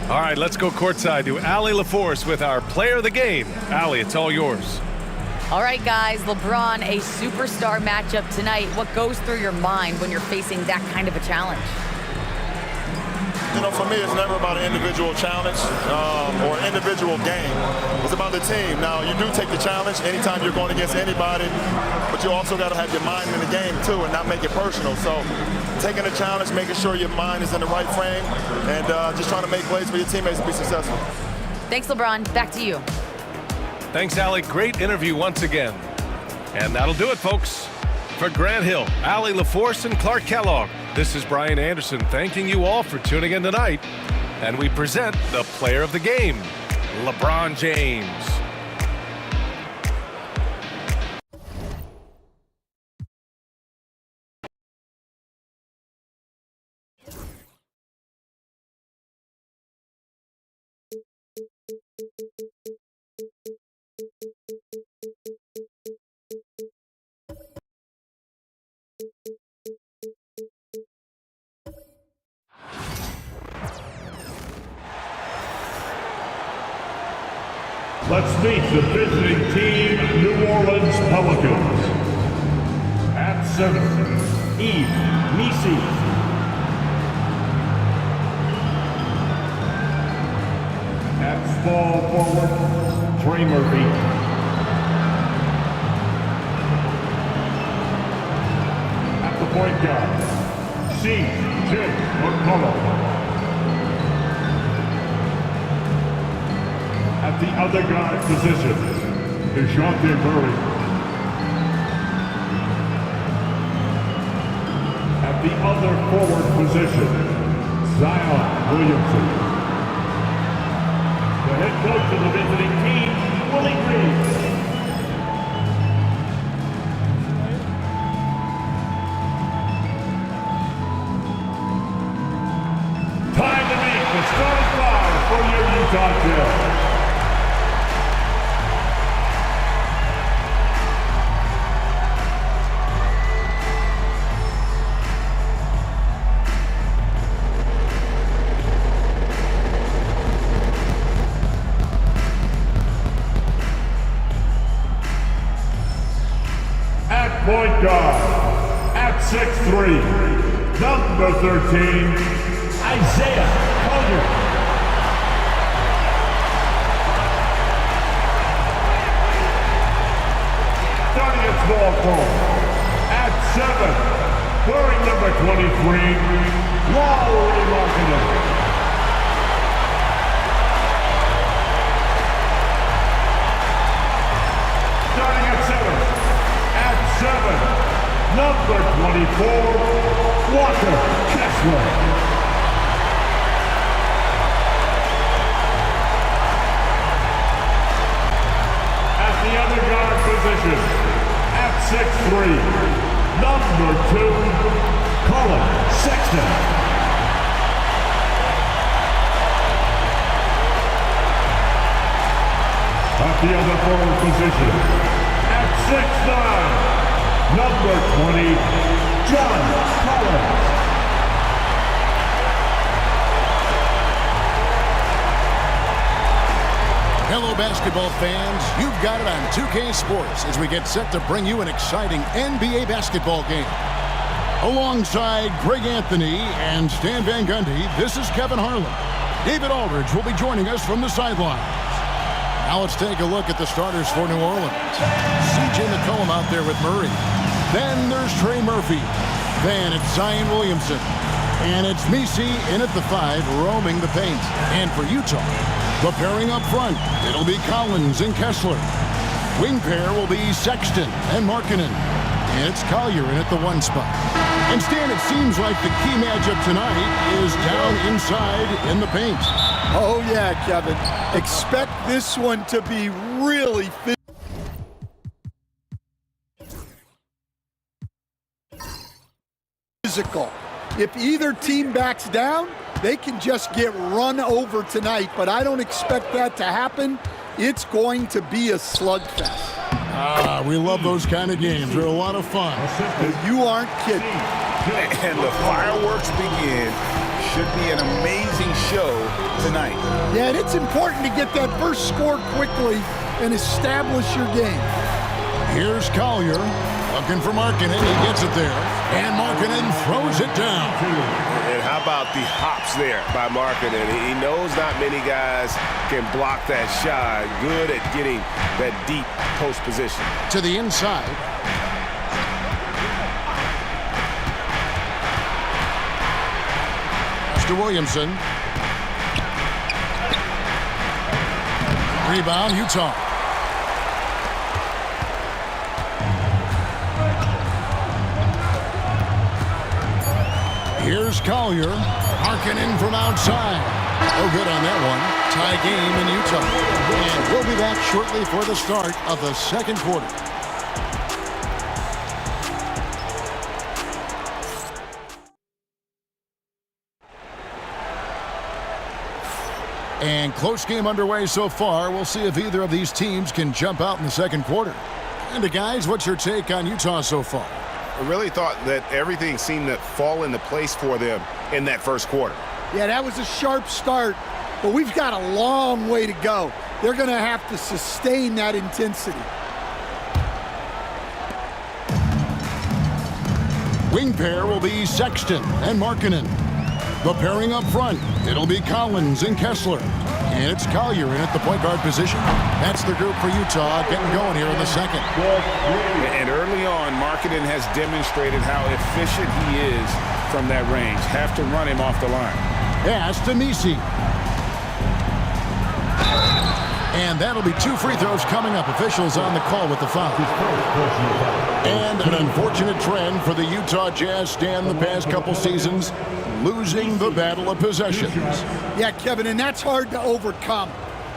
All right, let's go courtside to Allie LaForce with our player of the game. Allie, it's all yours. All right, guys, LeBron, a superstar matchup tonight. What goes through your mind when you're facing that kind of a challenge? You know, for me, it's never about an individual challenge or individual game. It's about the team. Now, you do take the challenge anytime you're going against anybody, but you also got to have your mind in the game, too, and not make it personal. So taking the challenge, making sure your mind is in the right frame, and just trying to make plays for your teammates to be successful. Thanks, LeBron. Back to you. Thanks, Allie. Great interview once again. And that'll do it, folks. For Grant Hill, Allie LaForce, and Clark Kellogg, this is Brian Anderson thanking you all for tuning in tonight. And we present the player of the game, LeBron James. Let's meet the visiting team, New Orleans Pelicans. At center, Eve Nisi. At small forward, Trey Murphy. At the point guard, C.J. McCollum. At the other guard position, DeJounte Murray. At the other forward position, Zion Williamson. The head coach of the visiting team, Willie Green. Time to make the starting five for your Utah Jazz. Point guard, at 6'3", number 13, Isaiah Collier. Starting at small forward, at 7, wearing number 23, Lauri Markkanen. Starting at center, at 7, number 24, Walker Kessler. At the other guard position, at 6'3", number 2, Colin Sexton. At the other forward position, at 6'9", number 20, John Collins. Hello, basketball fans. You've got it on 2K Sports as we get set to bring you an exciting NBA basketball game. Alongside Greg Anthony and Stan Van Gundy, this is Kevin Harlan. David Aldridge will be joining us from the sidelines. Now let's take a look at the starters for New Orleans. C.J. McCollum out there with Murray. Then there's Trey Murphy. Then it's Zion Williamson. And it's Messi in at the 5, roaming the paint. And for Utah, the pairing up front, it'll be Collins and Kessler. Wing pair will be Sexton and Markkanen. And it's Collier in at the 1 spot. And Stan, it seems like the key matchup tonight is down inside in the paint. Oh, yeah, Kevin. Expect this one to be really physical. If either team backs down, they can just get run over tonight, but I don't expect that to happen. It's going to be a slugfest. We love those kind of games. They're a lot of fun. You aren't kidding. And the fireworks begin. Should be an amazing show tonight. Yeah, and it's important to get that first score quickly and establish your game. Here's Collier looking for Markkanen. He gets it there. And Markkanen throws it down. And how about the hops there by Markkanen? He knows not many guys can block that shot. Good at getting that deep post position. To the inside. To Williamson. Rebound, Utah. Here's Collier. Markkanen from outside. Oh, good on that one. Tie game in Utah. And we'll be back shortly for the start of the second quarter. And close game underway so far. We'll see if either of these teams can jump out in the second quarter. And guys, what's your take on Utah so far? I really thought that everything seemed to fall into place for them in that first quarter. Yeah, that was a sharp start, but we've got a long way to go. They're going to have to sustain that intensity. Wing pair will be Sexton and Markkanen. The pairing up front, it'll be Collins and Kessler. And it's Collier in at the point guard position. That's the group for Utah getting going here in the second. And early on, Markkanen has demonstrated how efficient he is from that range. Have to run him off the line. Pass to Messi. And that'll be 2 free throws coming up. Officials on the call with the foul. And an unfortunate trend for the Utah Jazz stand the past couple seasons, losing the battle of possessions. Yeah, Kevin, and that's hard to overcome.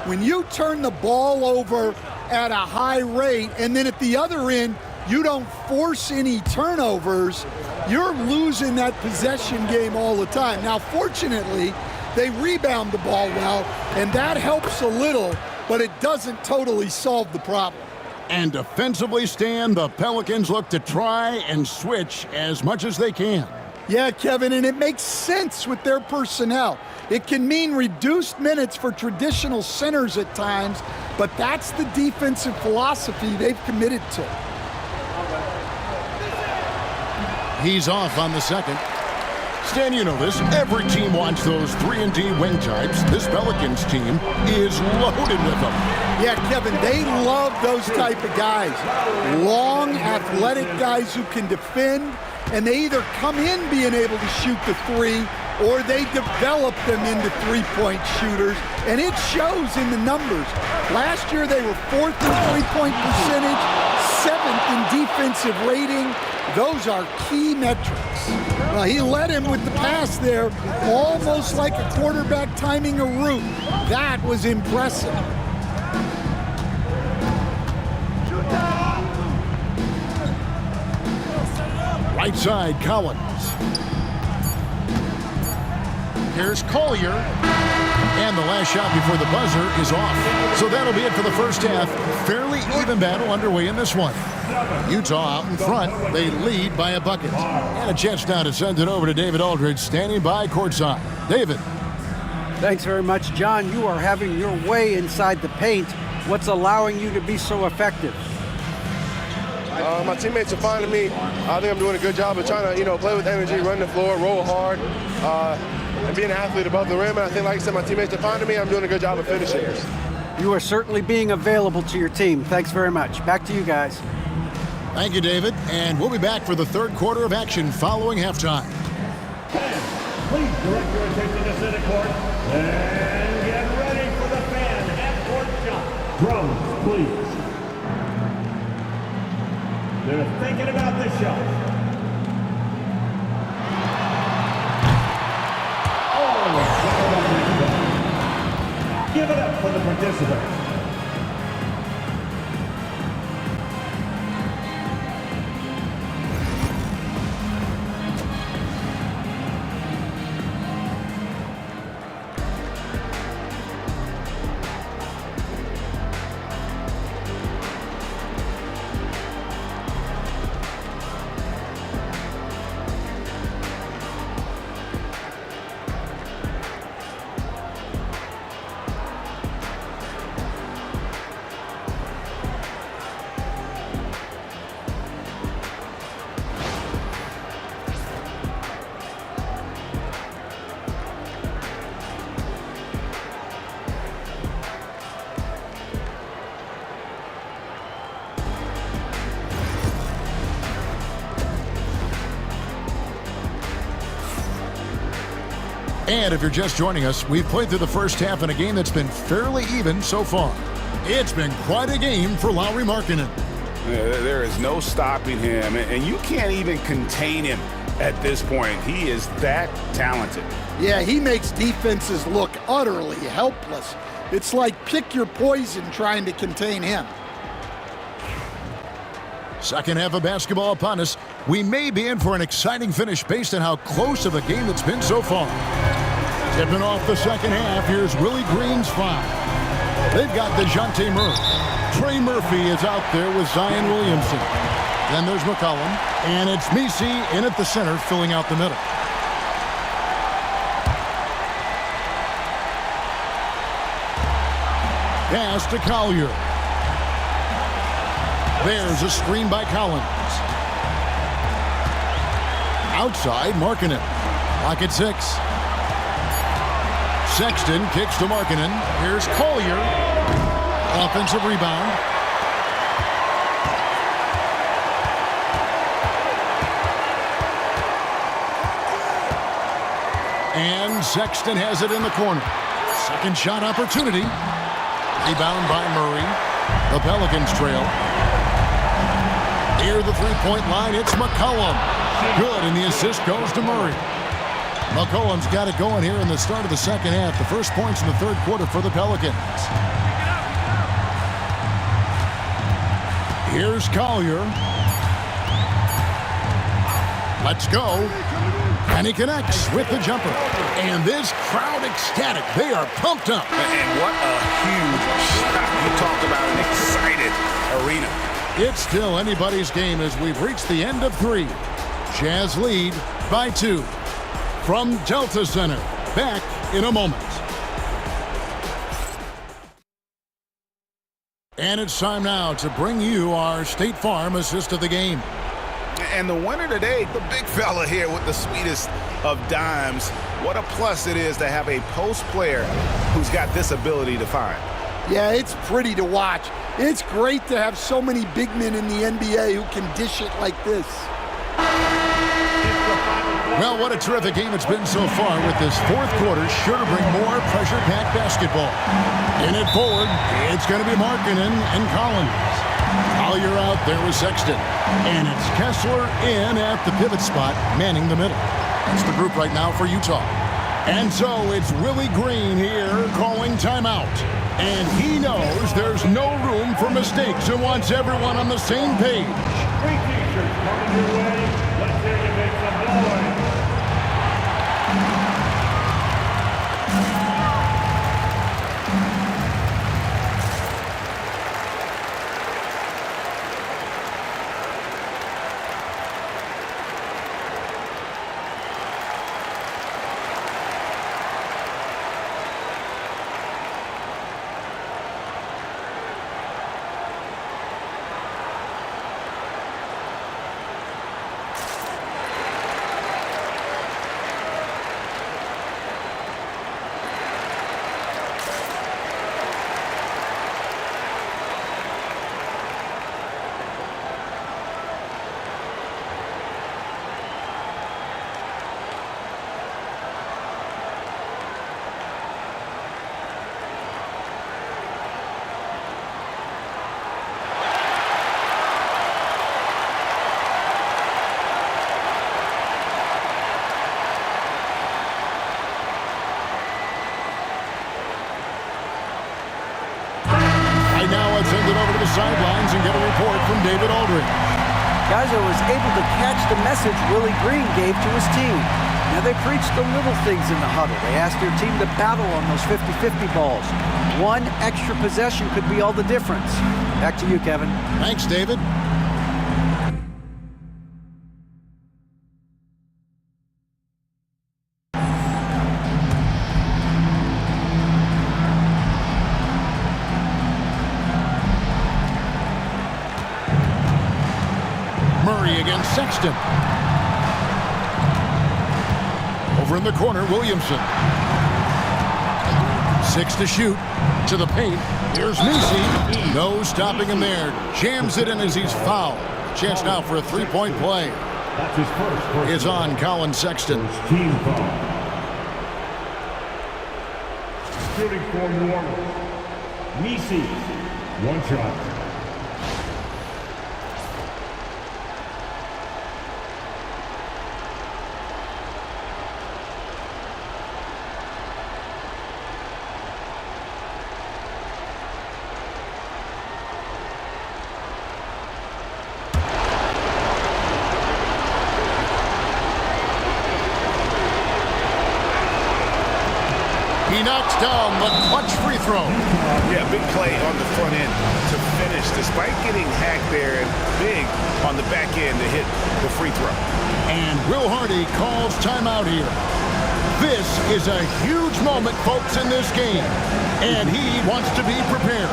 When you turn the ball over at a high rate and then at the other end, you don't force any turnovers, you're losing that possession game all the time. Now, fortunately, they rebound the ball well, and that helps a little, but it doesn't totally solve the problem. And defensively, Stan, the Pelicans look to try and switch as much as they can. Yeah, Kevin, and it makes sense with their personnel. It can mean reduced minutes for traditional centers at times, but that's the defensive philosophy they've committed to. He's off on the second. Stan, you know this. Every team wants those 3-and-D wing types. This Pelicans team is loaded with them. Yeah, Kevin, they love those type of guys. Long, athletic guys who can defend, and they either come in being able to shoot the 3 or they develop them into three-point shooters, and it shows in the numbers. Last year they were 4th in three-point percentage, 7th in defensive rating. Those are key metrics. Well, he led him with the pass there, almost like a quarterback timing a route. That was impressive. Right side, Collins. Here's Collier. And the last shot before the buzzer is off. So that'll be it for the first half. Fairly even battle underway in this one. Utah out in front. They lead by a bucket. And a chance now to send it over to David Aldridge, standing by courtside. David. Thanks very much, John. You are having your way inside the paint. What's allowing you to be so effective? My teammates are finding me. I think I'm doing a good job of trying to, play with energy, run the floor, roll hard, and be an athlete above the rim. And I think, like I said, my teammates are finding me. I'm doing a good job of finishing. You are certainly being available to your team. Thanks very much. Back to you guys. Thank you, David. And we'll be back for the third quarter of action following halftime. Please direct your attention to center court and get ready for the fan half-court shot. Drums, please. They're thinking about the shot. Oh, give it up for the participants. And if you're just joining us, we've played through the first half in a game that's been fairly even so far. It's been quite a game for Lauri Markkanen. There is no stopping him, and you can't even contain him at this point. He is that talented. Yeah, he makes defenses look utterly helpless. It's like pick your poison trying to contain him. Second half of basketball upon us. We may be in for an exciting finish based on how close of a game it's been so far. Tipping off the second half, here's Willie Green's foul. They've got DeJounte Murray. Trey Murphy is out there with Zion Williamson. Then there's McCollum, and it's Misi in at the center, filling out the middle. Pass to Collier. There's a screen by Collins. Outside, Markkanen. Lock at 6. Sexton kicks to Markkanen. Here's Collier. Offensive rebound. And Sexton has it in the corner. Second shot opportunity. Rebound by Murray. The Pelicans trail. Near the three-point line, it's McCollum. Good, and the assist goes to Murray. McCollum's got it going here in the start of the second half. The first points in the third quarter for the Pelicans. Here's Collier. Let's go. And he connects with the jumper. And this crowd ecstatic. They are pumped up. And what a huge shot. You talk about an excited arena. It's still anybody's game as we've reached the end of 3. Jazz lead by 2. From Delta Center, back in a moment. And it's time now to bring you our State Farm assist of the game. And the winner today, the big fella here with the sweetest of dimes. What a plus it is to have a post player who's got this ability to find. Yeah, it's pretty to watch. It's great to have so many big men in the NBA who can dish it like this. Well, what a terrific game it's been so far with this fourth quarter. Sure to bring more pressure-packed basketball. In it forward, it's going to be Markkanen and Collins. Collier out there with Sexton. And it's Kessler in at the pivot spot, manning the middle. That's the group right now for Utah. And so it's Willie Green here calling timeout. And he knows there's no room for mistakes and wants everyone on the same page. 3 t-shirts coming your way. Let's hear you make some noise. send it over to the sidelines and get a report from David Aldridge. Guys, I was able to catch the message Willie Green gave to his team. Now, they preached the little things in the huddle. They asked their team to battle on those 50-50 balls. One extra possession could be all the difference. Back to you, Kevin. Thanks, David. Murray against Sexton. Over in the corner, Williamson. 6 to shoot. To the paint. Here's Misi. No stopping him there. Jams it in as he's fouled. Chance now for a three-point play. That's his first. It's on Colin Sexton. Team foul. Shooting for New Orleans. Misi. One shot. He knocks down the clutch free throw. Yeah, big play on the front end to finish, despite getting hacked there, and big on the back end to hit the free throw. And Will Hardy calls timeout here. This is a huge moment, folks, in this game. And he wants to be prepared.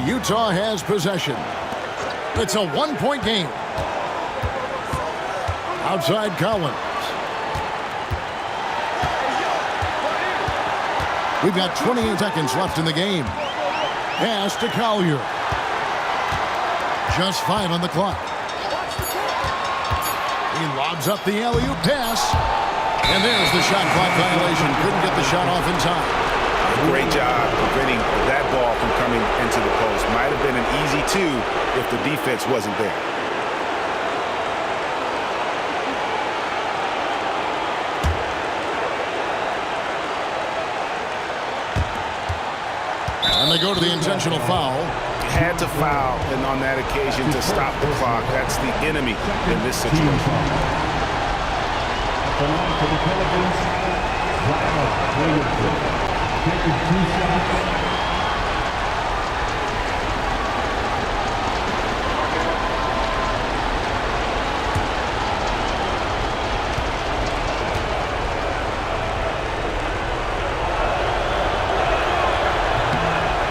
Utah has possession. It's a one-point game. Outside Collins. We've got 28 seconds left in the game. Pass to Collier. Just 5 on the clock. He lobs up the alley-oop pass. And there's the shot clock violation. Couldn't get the shot off in time. Great job preventing that ball from coming into the post. Might have been an easy 2 if the defense wasn't there. And they go to the intentional foul. Had to foul, and on that occasion to stop the clock. That's the enemy in this situation. Taking 2 shots.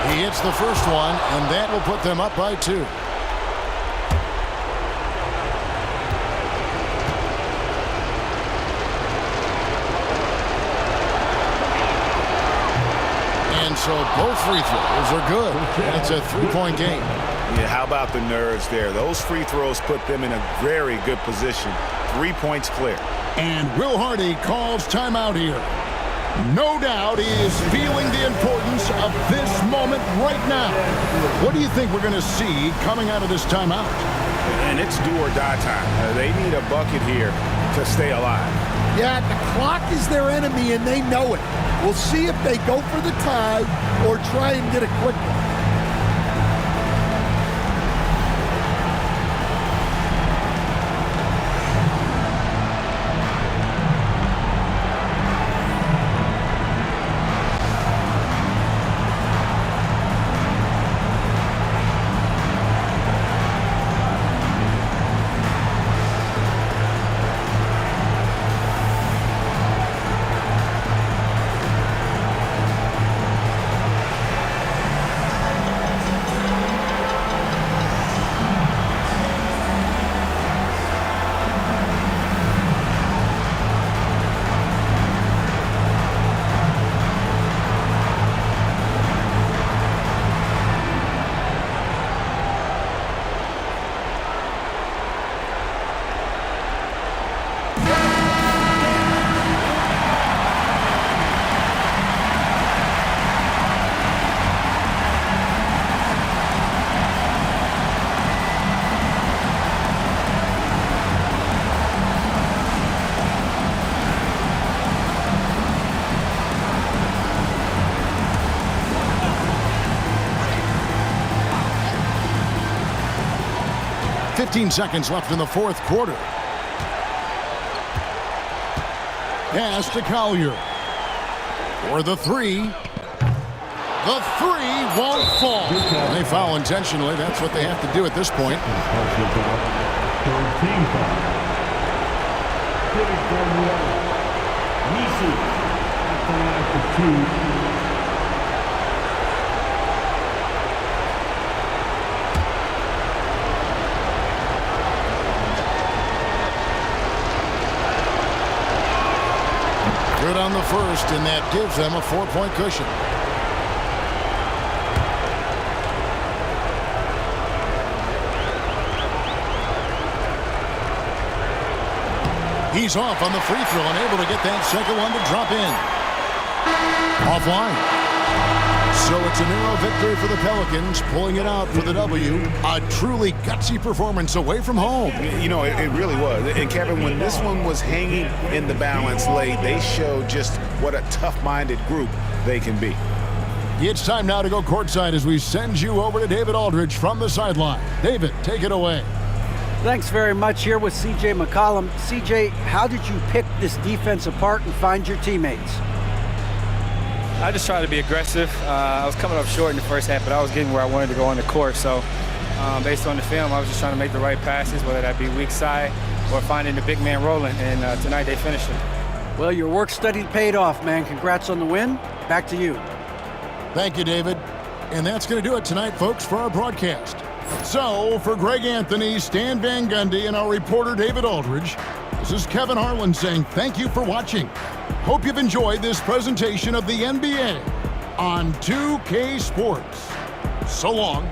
He hits the first one, and that will put them up by 2. So both free throws are good, and it's a 3-point game. Yeah, how about the nerves there? Those free throws put them in a very good position. 3 points clear. And Will Hardy calls timeout here. No doubt he is feeling the importance of this moment right now. What do you think we're going to see coming out of this timeout? And it's do or die time. They need a bucket here to stay alive. Yeah, the clock is their enemy, and they know it. We'll see if they go for the tie or try and get a quick one. 15 seconds left in the fourth quarter. Pass to Collier. For the three. The three won't fall. They foul intentionally. That's what they have to do at this point. Good on the first, and that gives them a 4-point cushion. He's off on the free throw and able to get that second one to drop in. Offline. So it's a narrow victory for the Pelicans, pulling it out for the W. A truly gutsy performance away from home. You know, it really was. And Kevin, when this one was hanging in the balance late, they showed just what a tough-minded group they can be. It's time now to go courtside as we send you over to David Aldridge from the sideline. David, take it away. Thanks very much. Here with C.J. McCollum. C.J., how did you pick this defense apart and find your teammates? I just tried to be aggressive. I was coming up short in the first half, but I was getting where I wanted to go on the court. So based on the film, I was just trying to make the right passes, whether that be weak side or finding the big man rolling. And tonight they finished it. Well, your work study paid off, man. Congrats on the win. Back to you. Thank you, David. And that's going to do it tonight, folks, for our broadcast. So, for Greg Anthony, Stan Van Gundy, and our reporter David Aldridge, this is Kevin Harlan saying thank you for watching. Hope you've enjoyed this presentation of the NBA on 2K Sports. So long.